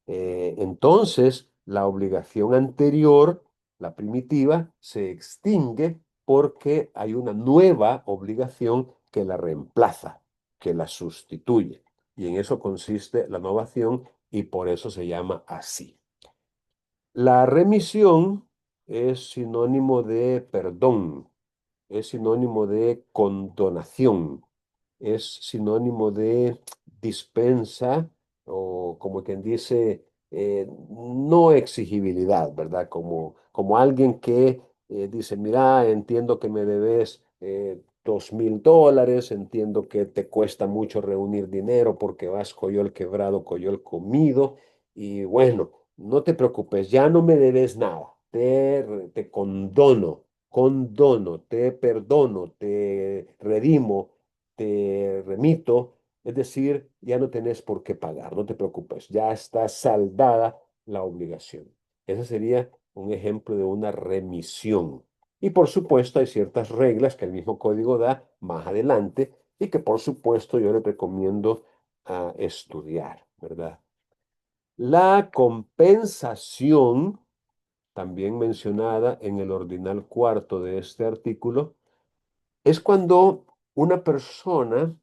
Entonces, la obligación anterior, la primitiva, se extingue porque hay una nueva obligación que la reemplaza, que la sustituye. Y en eso consiste la novación y por eso se llama así. La remisión es sinónimo de perdón, es sinónimo de condonación, es sinónimo de dispensa o como quien dice, no exigibilidad, ¿verdad? Como alguien que dice, mira, entiendo que me debes $2,000, entiendo que te cuesta mucho reunir dinero porque vas coyol quebrado, coyol comido, y bueno, no te preocupes, ya no me debes nada, te condono, te perdono, te redimo, te remito, es decir, ya no tenés por qué pagar, no te preocupes, ya está saldada la obligación. Ese sería un ejemplo de una remisión. Y por supuesto hay ciertas reglas que el mismo código da más adelante y que por supuesto yo les recomiendo estudiar, ¿verdad? La compensación, también mencionada en el ordinal cuarto de este artículo, es cuando una persona,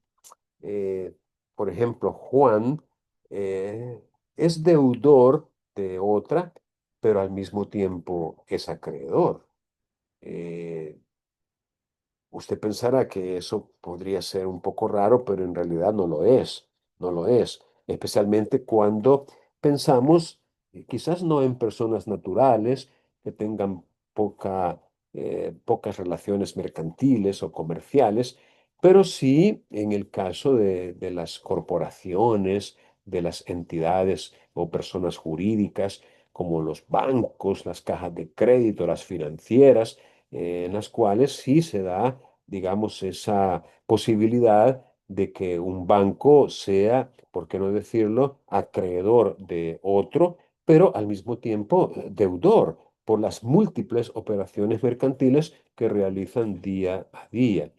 eh, por ejemplo, Juan, eh, es deudor de otra, pero al mismo tiempo es acreedor. Eh, Usted pensará que eso podría ser un poco raro, pero en realidad no lo es, no lo es, especialmente cuando pensamos, quizás no en personas naturales que tengan pocas relaciones mercantiles o comerciales, pero sí en el caso de las corporaciones, de las entidades o personas jurídicas, como los bancos, las cajas de crédito, las financieras, en las cuales sí se da, digamos, esa posibilidad de que un banco sea, por qué no decirlo, acreedor de otro, pero al mismo tiempo deudor por las múltiples operaciones mercantiles que realizan día a día.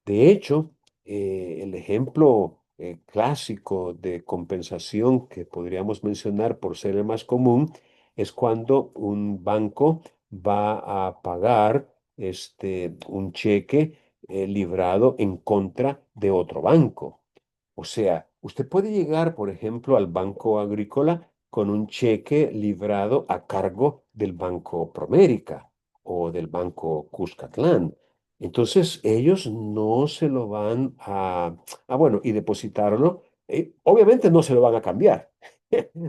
De hecho, el ejemplo clásico de compensación que podríamos mencionar por ser el más común es cuando un banco va a pagar un cheque librado en contra de otro banco. O sea, usted puede llegar, por ejemplo, al Banco Agrícola con un cheque librado a cargo del Banco Promérica o del Banco Cuscatlán. Entonces, ellos no se lo van bueno, y depositarlo, obviamente no se lo van a cambiar.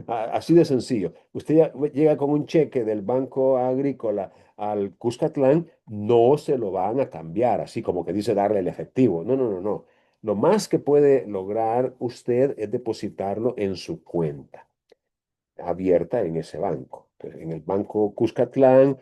Así de sencillo. Usted llega con un cheque del Banco Agrícola al Cuscatlán, no se lo van a cambiar, así como que dice darle el efectivo. No, no, no, no. Lo más que puede lograr usted es depositarlo en su cuenta abierta en ese banco. Entonces, en el banco Cuscatlán,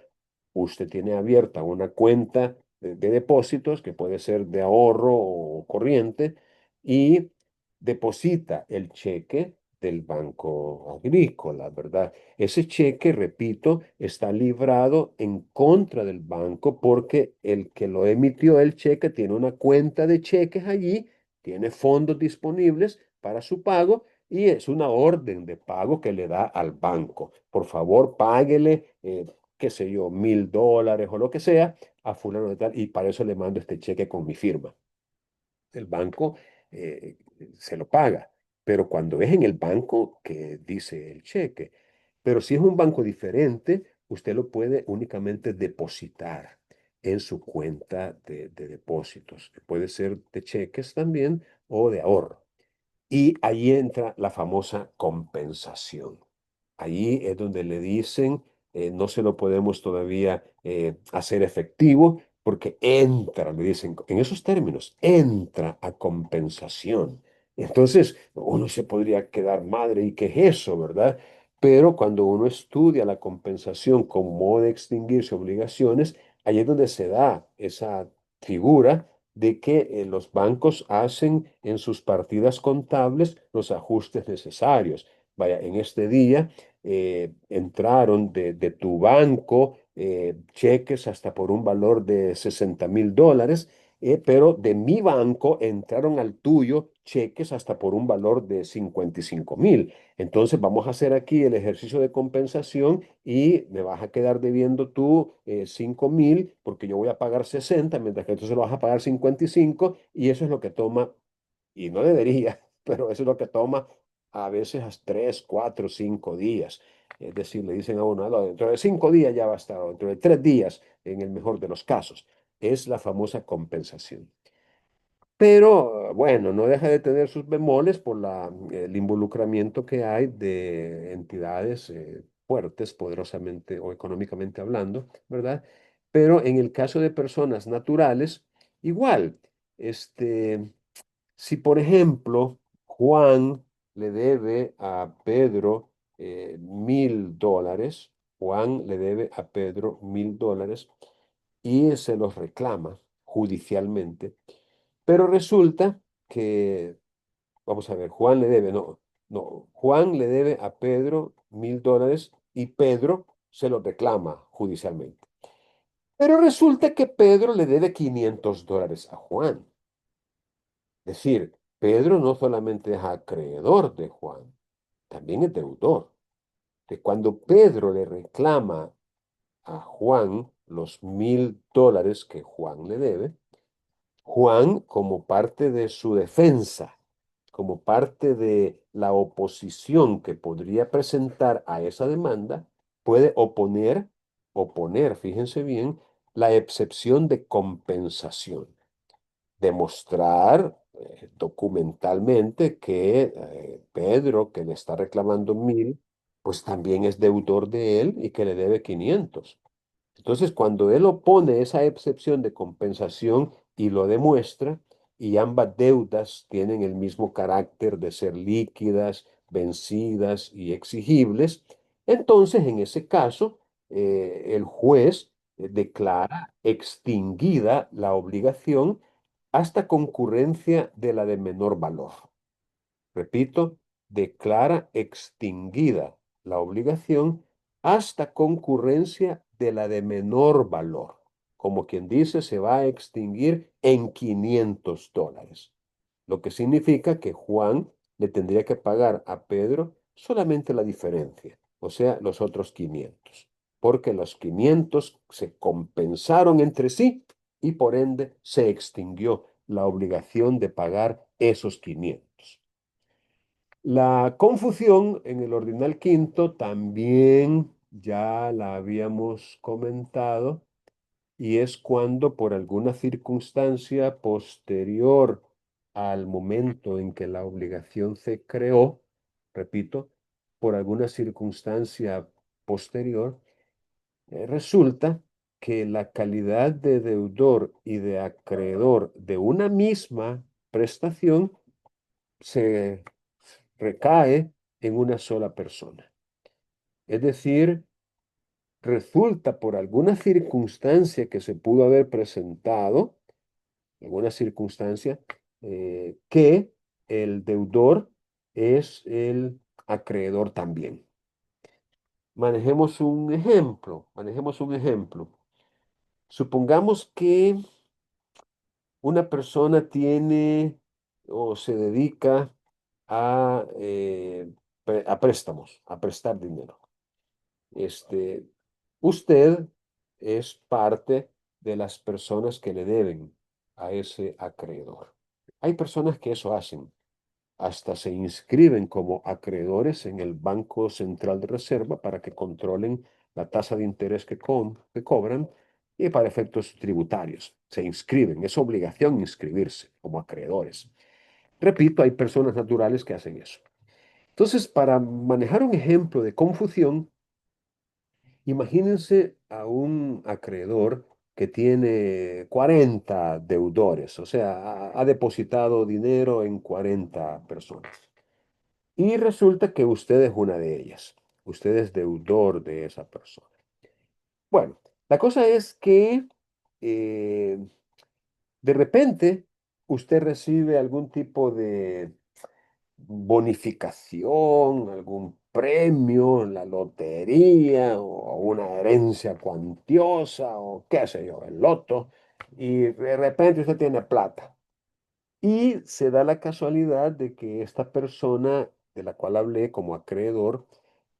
usted tiene abierta una cuenta de depósitos que puede ser de ahorro o corriente y deposita el cheque del Banco Agrícola, ¿verdad? Ese cheque, repito, está librado en contra del banco porque el que lo emitió el cheque tiene una cuenta de cheques allí, tiene fondos disponibles para su pago y es una orden de pago que le da al banco. Por favor, páguele, qué sé yo, $1000 o lo que sea a fulano de tal, y para eso le mando este cheque con mi firma. El banco eh, se lo paga, pero cuando es en el banco que dice el cheque. Pero si es un banco diferente, usted lo puede únicamente depositar en su cuenta de depósitos. Puede ser de cheques también o de ahorro. Y ahí entra la famosa compensación. Ahí es donde le dicen, no se lo podemos todavía hacer efectivo porque entra, le dicen, en esos términos, entra a compensación. Entonces, uno se podría quedar madre, ¿y qué es eso, verdad? Pero cuando uno estudia la compensación como modo de extinguirse obligaciones, ahí es donde se da esa figura de que los bancos hacen en sus partidas contables los ajustes necesarios. Vaya, en este día entraron de tu banco cheques hasta por un valor de $60,000, pero de mi banco entraron al tuyo cheques hasta por un valor de 55,000. Entonces vamos a hacer aquí el ejercicio de compensación y me vas a quedar debiendo tú 5,000 porque yo voy a pagar 60 mientras que tú se lo vas a pagar 55 y eso es lo que toma, y no debería, pero eso es lo que toma a veces hasta 3, 4, 5 días. Es decir, le dicen a uno: "Ah, no, dentro de 5 días ya va a estar, o dentro de 3 días, en el mejor de los casos". Es la famosa compensación. Pero bueno, no deja de tener sus bemoles por el involucramiento que hay de entidades fuertes, poderosamente o económicamente hablando, ¿verdad? Pero en el caso de personas naturales, igual, este, si por ejemplo Juan le debe a Pedro $1000, Juan le debe a Pedro $1000 y se los reclama judicialmente. Pero resulta que, vamos a ver, Juan le debe, no, no, Juan le debe a Pedro $1000 y Pedro se lo reclama judicialmente. Pero resulta que Pedro le debe $500 a Juan. Es decir, Pedro no solamente es acreedor de Juan, también es deudor. Que cuando Pedro le reclama a Juan los $1000 que Juan le debe, Juan, como parte de su defensa, como parte de la oposición que podría presentar a esa demanda, puede oponer, fíjense bien, la excepción de compensación, demostrar documentalmente que Pedro, que le está reclamando 1000, pues también es deudor de él y que le debe 500. Entonces, cuando él opone esa excepción de compensación y lo demuestra, y ambas deudas tienen el mismo carácter de ser líquidas, vencidas y exigibles, entonces en ese caso el juez declara extinguida la obligación hasta concurrencia de la de menor valor. Repito, declara extinguida la obligación hasta concurrencia de la de menor valor. Como quien dice, se va a extinguir en $500. Lo que significa que Juan le tendría que pagar a Pedro solamente la diferencia, o sea, los otros 500, porque los 500 se compensaron entre sí y por ende se extinguió la obligación de pagar esos 500. La confusión en el ordinal quinto también ya la habíamos comentado y es cuando por alguna circunstancia posterior al momento en que la obligación se creó, repito, por alguna circunstancia posterior, resulta que la calidad de deudor y de acreedor de una misma prestación se recae en una sola persona. Es decir, resulta por alguna circunstancia que se pudo haber presentado, alguna circunstancia, que el deudor es el acreedor también. Manejemos un ejemplo. Supongamos que una persona tiene o se dedica a préstamos, a prestar dinero. Este, usted es parte de las personas que le deben a ese acreedor. Hay personas que eso hacen, hasta se inscriben como acreedores en el Banco Central de Reserva para que controlen la tasa de interés que cobran y para efectos tributarios. Se inscriben, es obligación inscribirse como acreedores. Repito, hay personas naturales que hacen eso. Entonces, para manejar un ejemplo de confusión, imagínense a un acreedor que tiene 40 deudores, o sea, ha depositado dinero en 40 personas. Y resulta que usted es una de ellas. Usted es deudor de esa persona. Bueno, la cosa es que eh, de repente usted recibe algún tipo de bonificación, algún premio en la lotería o una herencia cuantiosa o qué sé yo, el loto, y de repente usted tiene plata. Y se da la casualidad de que esta persona de la cual hablé como acreedor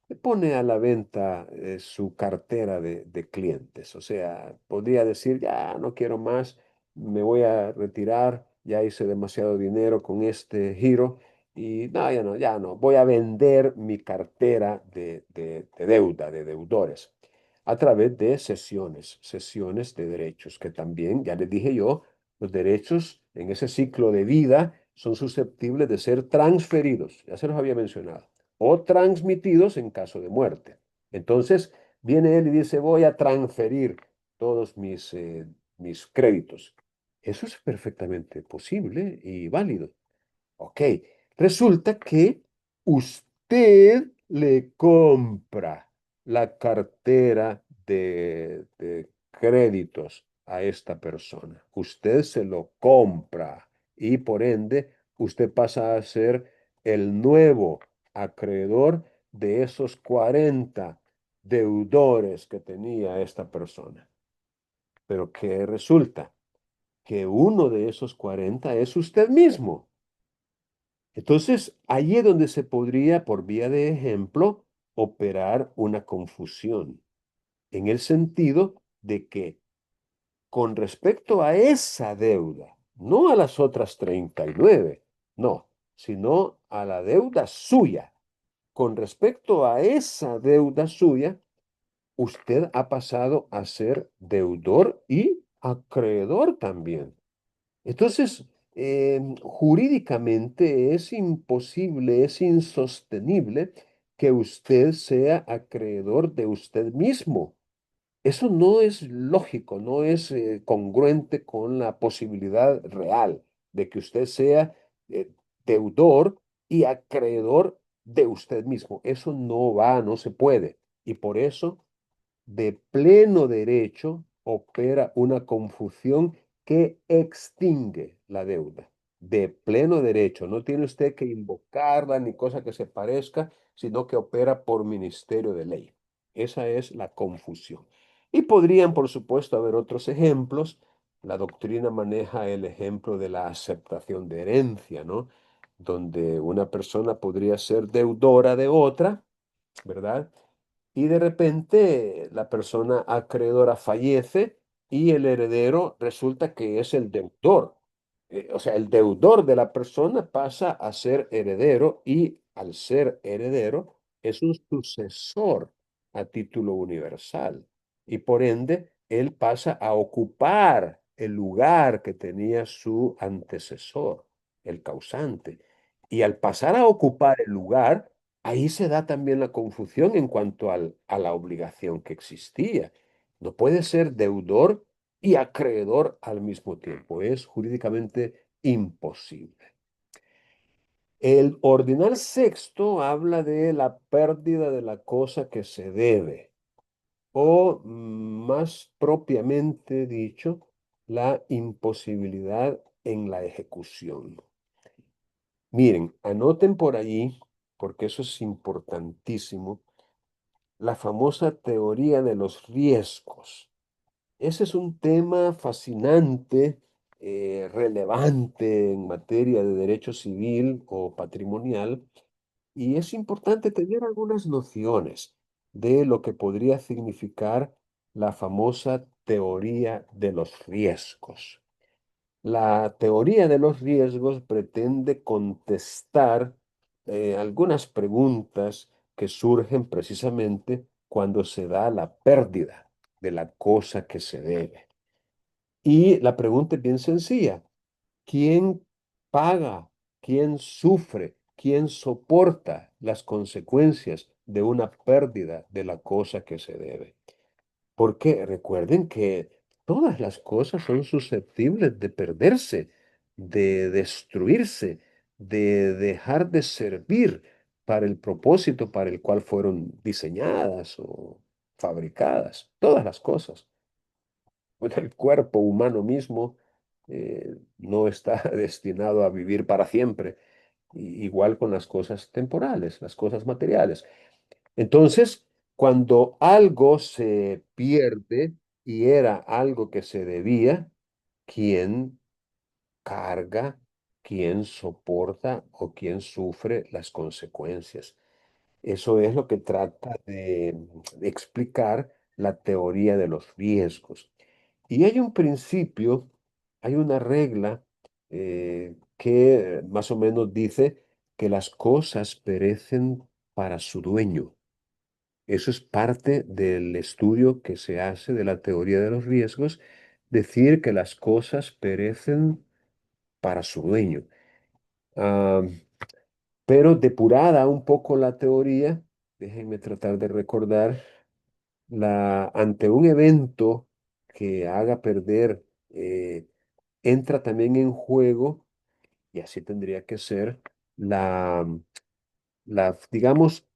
le pone a la venta su cartera de clientes. O sea, podría decir, ya no quiero más, me voy a retirar, ya hice demasiado dinero con este giro y no, ya no, voy a vender mi cartera de deuda, de deudores, a través de sesiones de derechos, que también, ya les dije yo, los derechos en ese ciclo de vida son susceptibles de ser transferidos, ya se los había mencionado, o transmitidos en caso de muerte. Entonces, viene él y dice, voy a transferir todos mis créditos. Eso es perfectamente posible y válido. Ok, resulta que usted le compra la cartera de créditos a esta persona. Usted se lo compra y por ende usted pasa a ser el nuevo acreedor de esos 40 deudores que tenía esta persona. Pero ¿qué resulta? Que uno de esos 40 es usted mismo. Entonces, allí es donde se podría, por vía de ejemplo, operar una confusión, en el sentido de que con respecto a esa deuda, no a las otras 39, no, sino a la deuda suya, con respecto a esa deuda suya, usted ha pasado a ser deudor y acreedor también. Entonces, jurídicamente es imposible, es insostenible que usted sea acreedor de usted mismo. Eso no es lógico, no es congruente con la posibilidad real de que usted sea eh, deudor y acreedor de usted mismo. Eso no va, no se puede. Y por eso de pleno derecho opera una confusión que extingue la deuda. De pleno derecho. No tiene usted que invocarla ni cosa que se parezca, sino que opera por ministerio de ley. Esa es la confusión. Y podrían, por supuesto, haber otros ejemplos. La doctrina maneja el ejemplo de la aceptación de herencia, ¿no? Donde una persona podría ser deudora de otra, ¿verdad? Y de repente la persona acreedora fallece y el heredero resulta que es el deudor. O sea, el deudor de la persona pasa a ser heredero y al ser heredero es un sucesor a título universal. Y por ende, él pasa a ocupar el lugar que tenía su antecesor, el causante. Y al pasar a ocupar el lugar, ahí se da también la confusión en cuanto a la obligación que existía. No puede ser deudor y acreedor al mismo tiempo. Es jurídicamente imposible. El ordinal sexto habla de la pérdida de la cosa que se debe, o más propiamente dicho, la imposibilidad en la ejecución. Miren, anoten por allí, porque eso es importantísimo, la famosa teoría de los riesgos. Ese es un tema fascinante, relevante en materia de derecho civil o patrimonial, y es importante tener algunas nociones de lo que podría significar la famosa teoría de los riesgos. La teoría de los riesgos pretende contestar algunas preguntas que surgen precisamente cuando se da la pérdida de la cosa que se debe. Y la pregunta es bien sencilla. ¿Quién paga? ¿Quién sufre? ¿Quién soporta las consecuencias de una pérdida de la cosa que se debe? Porque recuerden que todas las cosas son susceptibles de perderse, de destruirse, de dejar de servir para el propósito para el cual fueron diseñadas o fabricadas. Todas las cosas. Pues el cuerpo humano mismo no está destinado a vivir para siempre. Igual con las cosas temporales, las cosas materiales. Entonces, cuando algo se pierde y era algo que se debía, ¿quién carga, quién soporta o quién sufre las consecuencias? Eso es lo que trata de explicar la teoría de los riesgos. Y hay un principio, hay una regla que más o menos dice que las cosas perecen para su dueño. Eso es parte del estudio que se hace de la teoría de los riesgos, decir que las cosas perecen para su dueño. Ah, pero depurada un poco la teoría, déjenme tratar de recordar, ante un evento que haga perder, entra también en juego, y así tendría que ser, digamos,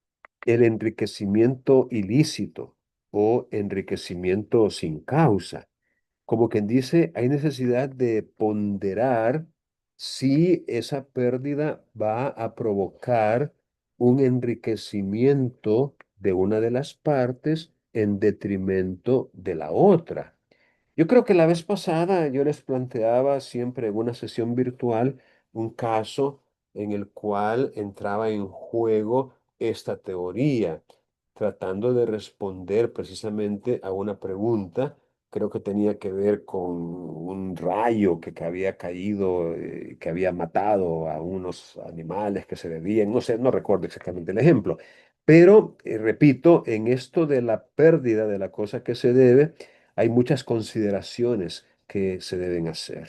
el enriquecimiento ilícito o enriquecimiento sin causa. Como quien dice, hay necesidad de ponderar si esa pérdida va a provocar un enriquecimiento de una de las partes en detrimento de la otra. Yo creo que la vez pasada yo les planteaba siempre en una sesión virtual un caso en el cual entraba en juego esta teoría, tratando de responder precisamente a una pregunta. Creo que tenía que ver con un rayo que había caído, que había matado a unos animales que se debían, no sé, no recuerdo exactamente el ejemplo. Pero, repito, en esto de la pérdida de la cosa que se debe, hay muchas consideraciones que se deben hacer.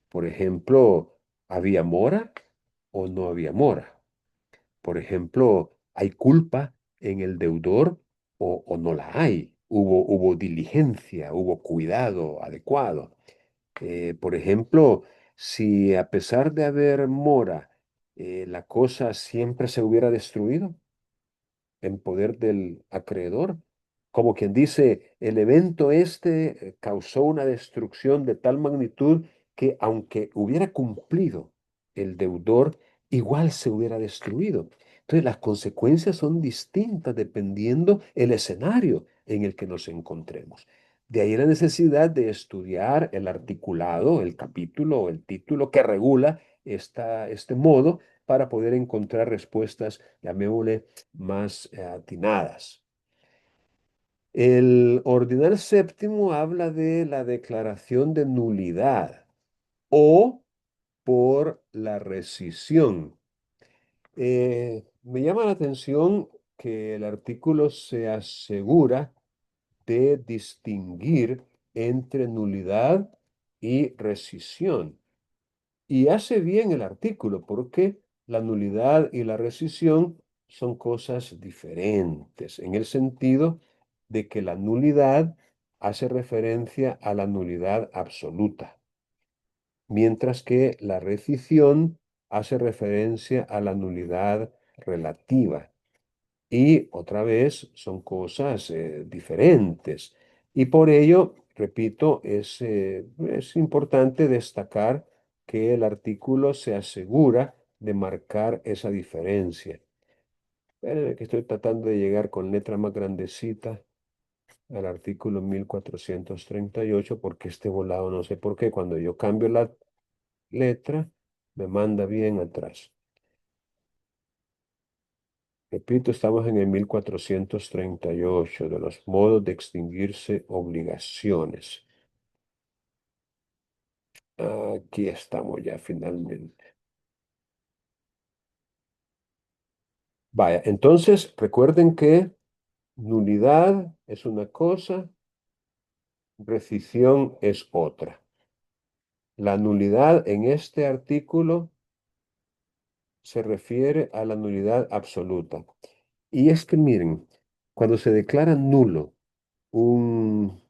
Por ejemplo, ¿había mora o no había mora? Por ejemplo, ¿hay culpa en el deudor o no la hay? ¿Hubo diligencia, hubo cuidado adecuado? Por ejemplo, si a pesar de haber mora, la cosa siempre se hubiera destruido en poder del acreedor. Como quien dice, el evento este causó una destrucción de tal magnitud que aunque hubiera cumplido el deudor, igual se hubiera destruido. Entonces, las consecuencias son distintas dependiendo el escenario en el que nos encontremos. De ahí la necesidad de estudiar el articulado, el capítulo o el título que regula este modo para poder encontrar respuestas, llamémosle, más atinadas. El ordinal séptimo habla de la declaración de nulidad o por la rescisión. Me llama la atención que el artículo se asegura de distinguir entre nulidad y rescisión. Y hace bien el artículo porque la nulidad y la rescisión son cosas diferentes, en el sentido de que la nulidad hace referencia a la nulidad absoluta, mientras que la rescisión hace referencia a la nulidad relativa. Y otra vez son cosas diferentes. Y por ello, repito, es importante destacar que el artículo se asegura de marcar esa diferencia. Espérenme que estoy tratando de llegar con letra más grandecita al artículo 1438 porque este volado no sé por qué. Cuando yo cambio la letra, me manda bien atrás. Repito, estamos en el 1438 de los modos de extinguirse obligaciones. Aquí estamos ya finalmente. Vaya, entonces recuerden que nulidad es una cosa, rescisión es otra. La nulidad en este artículo se refiere a la nulidad absoluta. Y es que miren, cuando se declara nulo un,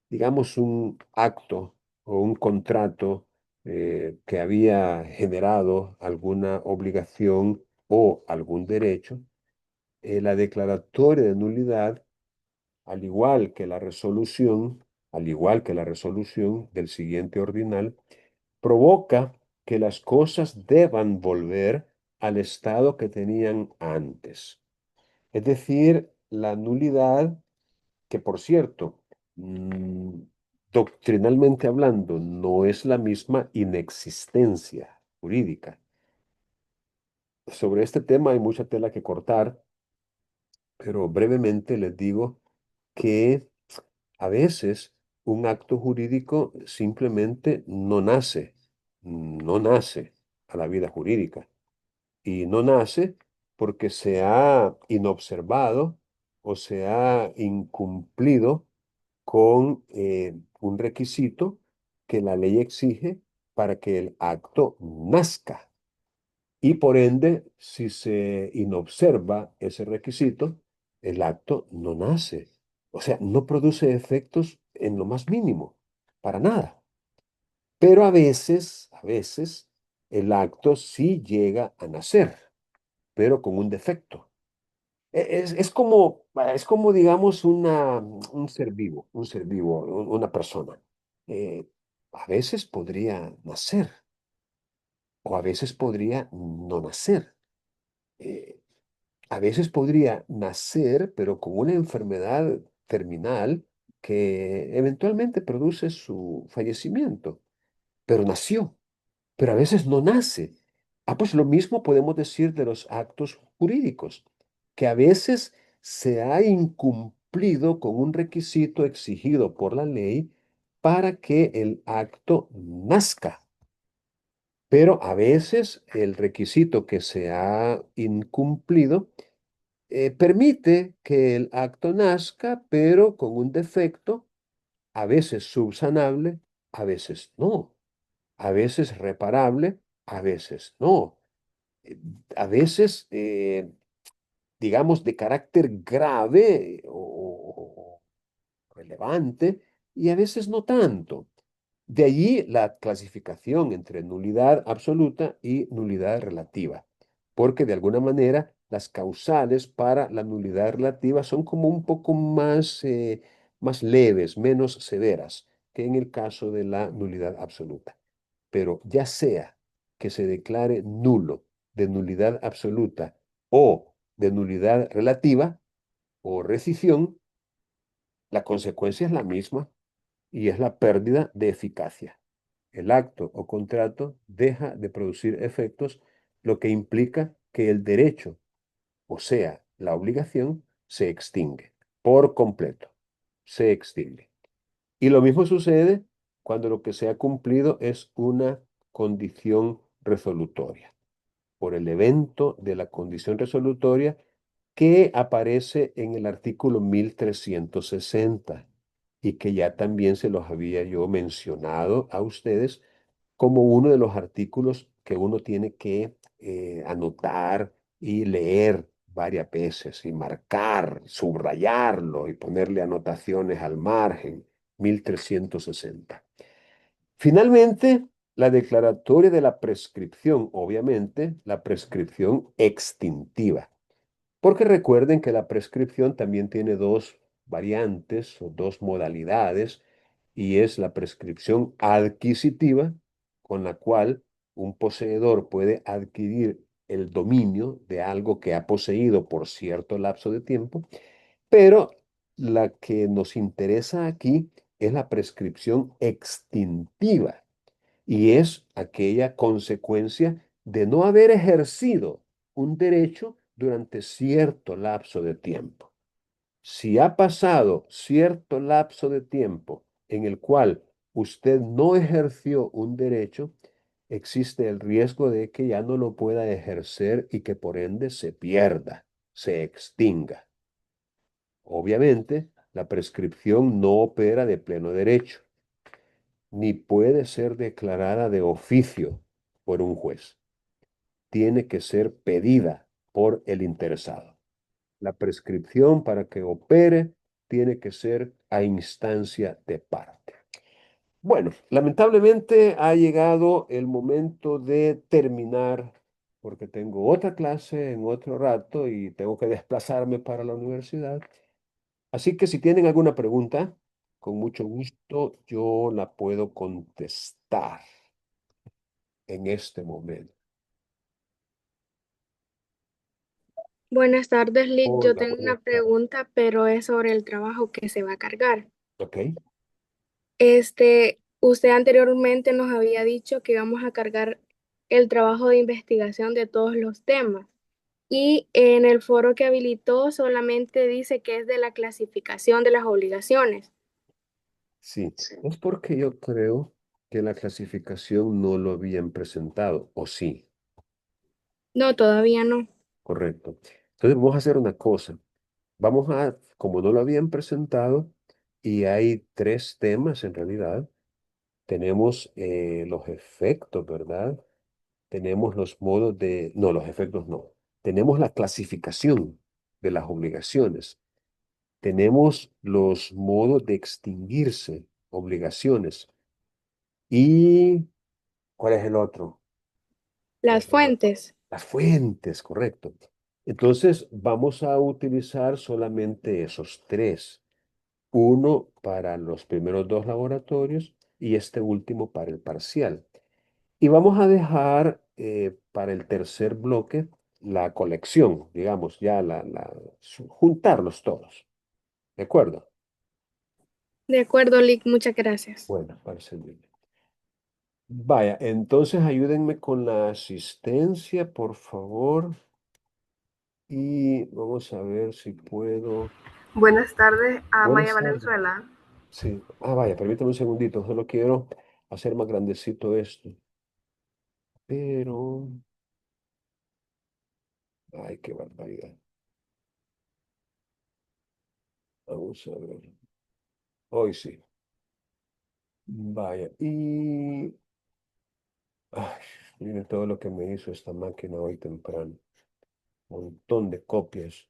digamos, un acto o un contrato que había generado alguna obligación o algún derecho, la declaratoria de nulidad, al igual que la resolución, al igual que la resolución del siguiente ordinal, provoca que las cosas deban volver al estado que tenían antes. Es decir, la nulidad, que por cierto, doctrinalmente hablando, no es la misma inexistencia jurídica. Sobre este tema hay mucha tela que cortar, pero brevemente les digo que a veces un acto jurídico simplemente no nace a la vida jurídica. Y no nace porque se ha inobservado o se ha incumplido con un requisito que la ley exige para que el acto nazca. Y por ende, si se inobserva ese requisito, el acto no nace. O sea, no produce efectos en lo más mínimo, para nada. Pero a veces, el acto sí llega a nacer, pero con un defecto. Es como, digamos, un ser vivo, una persona. Eh, a veces podría nacer o a veces podría no nacer. Eh, a veces podría nacer, pero con una enfermedad terminal que eventualmente produce su fallecimiento, pero nació. Pero a veces no nace. Pues lo mismo podemos decir de los actos jurídicos, que a veces se ha incumplido con un requisito exigido por la ley para que el acto nazca. Pero a veces el requisito que se ha incumplido permite que el acto nazca, pero con un defecto, a veces subsanable, a veces no, a veces reparable, a veces no. eh, a veces, digamos, de carácter grave o relevante, y a veces no tanto. De allí la clasificación entre nulidad absoluta y nulidad relativa, porque de alguna manera las causales para la nulidad relativa son como un poco más leves, menos severas que en el caso de la nulidad absoluta. Pero ya sea que se declare nulo de nulidad absoluta o de nulidad relativa o rescisión, la consecuencia es la misma y es la pérdida de eficacia. El acto o contrato deja de producir efectos, lo que implica que el derecho, o sea, la obligación, se extingue por completo, se extingue. Y lo mismo sucede cuando lo que se ha cumplido es una condición resolutoria, por el evento de la condición resolutoria que aparece en el artículo 1360 y que ya también se los había yo mencionado a ustedes como uno de los artículos que uno tiene que anotar y leer varias veces y marcar, subrayarlo y ponerle anotaciones al margen. 1360. Finalmente, la declaratoria de la prescripción, obviamente, la prescripción extintiva. Porque recuerden que la prescripción también tiene dos variantes o dos modalidades, y es la prescripción adquisitiva, con la cual un poseedor puede adquirir el dominio de algo que ha poseído por cierto lapso de tiempo, pero la que nos interesa aquí es la prescripción extintiva, y es aquella consecuencia de no haber ejercido un derecho durante cierto lapso de tiempo. Si ha pasado cierto lapso de tiempo en el cual usted no ejerció un derecho, existe el riesgo de que ya no lo pueda ejercer y que por ende se pierda, se extinga. Obviamente, la prescripción no opera de pleno derecho, ni puede ser declarada de oficio por un juez. Tiene que ser pedida por el interesado. La prescripción para que opere tiene que ser a instancia de parte. Bueno, lamentablemente ha llegado el momento de terminar porque tengo otra clase en otro rato y tengo que desplazarme para la universidad. Así que si tienen alguna pregunta, con mucho gusto yo la puedo contestar en este momento. Buenas tardes, Lick. Yo Hola, tengo buenas una tardes. pregunta, pero es sobre el trabajo que se va a cargar. Ok, Usted anteriormente nos había dicho que íbamos a cargar el trabajo de investigación de todos los temas y en el foro que habilitó solamente dice que es de la clasificación de las obligaciones. sí. Es porque yo creo que la clasificación no lo habían presentado, ¿o sí? No, todavía no. Correcto. Entonces vamos a hacer una cosa. Vamos a, como no lo habían presentado, y hay tres temas en realidad, tenemos los efectos, ¿verdad? Tenemos los modos de, no, los efectos no. Tenemos la clasificación de las obligaciones. Tenemos los modos de extinguirse, obligaciones. ¿Y cuál es el otro? Las fuentes. Las fuentes, correcto. Entonces, vamos a utilizar solamente esos tres. Uno para los primeros dos laboratorios y este último para el parcial. Y vamos a dejar para el tercer bloque la colección, digamos, ya juntarlos todos. ¿De acuerdo? De acuerdo, Lick. Muchas gracias. Bueno, parece bien. Vaya, entonces ayúdenme con la asistencia, por favor. Y vamos a ver si puedo. Buenas tardes, a Maya Buenas tardes. Valenzuela. Sí. Ah, vaya, permítame un segundito. Solo quiero hacer más grandecito esto. Pero. Ay, qué barbaridad. Vamos a ver. Hoy sí. Vaya. Y. Ay, miren todo lo que me hizo esta máquina hoy temprano. Montón de copias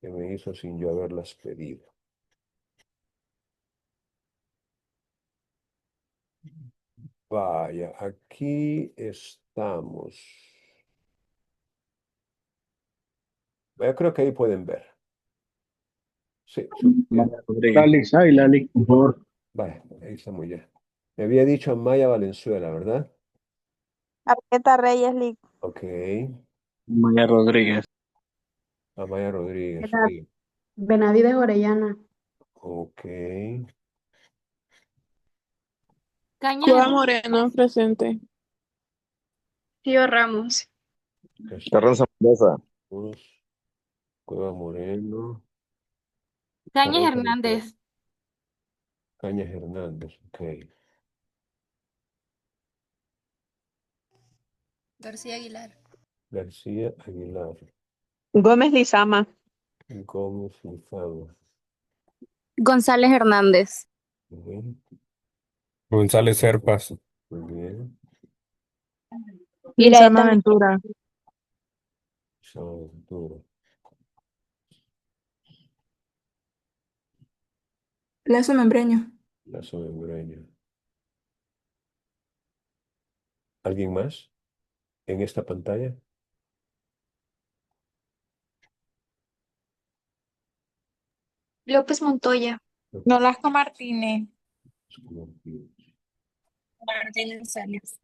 que me hizo sin yo haberlas pedido. Vaya, aquí estamos. Yo creo que ahí pueden ver. Sí, Maya suficiente. Rodríguez. Alex Águila, Alex, por favor. Vaya, ahí estamos ya. Me había dicho Amaya Valenzuela, ¿verdad? Arrieta Reyes, Lic. Ok. Maya Rodríguez. Amaya Rodríguez, Era sí. Benavides Orellana. Ok. Cañas Moreno, presente. Tío Ramos. Carranza Mendoza. Estamos. Cueva Moreno. Cañas Carranza Mendoza, Hernández. Cañas Hernández. Ok. García Aguilar. García Aguilar. Gómez Lizama. Gómez Lizama. González Hernández. Muy bien. González Serpas. Muy bien. Lizama Ventura. Sábado del futuro. Lazo membreño. Lazo membreño. ¿Alguien más en esta pantalla? López Montoya. Nolasco Martínez. Martínez Sáenz.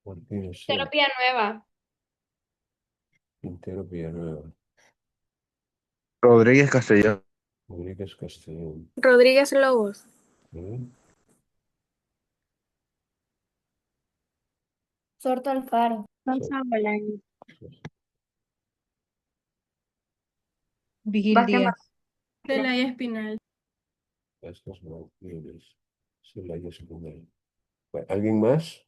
Martínez Sáenz, Terapia Nueva. Quintero Villanueva, Rodríguez Castellón. Rodríguez Castellón. Rodríguez Lobos. ¿Sí? Sorto Alfaro. Rosa Bolaño. Vigil Díaz. Celaya Espinal. Vázquez Martínez, Celaya Espinal. Bueno, ¿alguien más?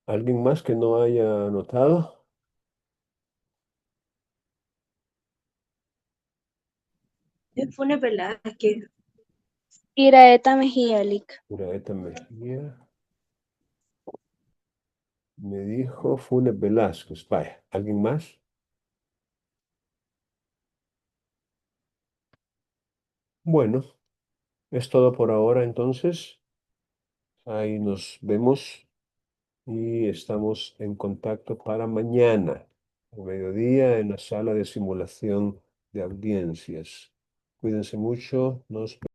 ¿Alguien más que no haya anotado? Fune Velázquez. Iraeta Mejía, Lic. Uraeta Mejía. Me dijo Funes Velázquez. Vaya, ¿alguien más? Bueno, es todo por ahora entonces. Ahí nos vemos y estamos en contacto para mañana, a mediodía, en la sala de simulación de audiencias. Cuídense mucho. Nos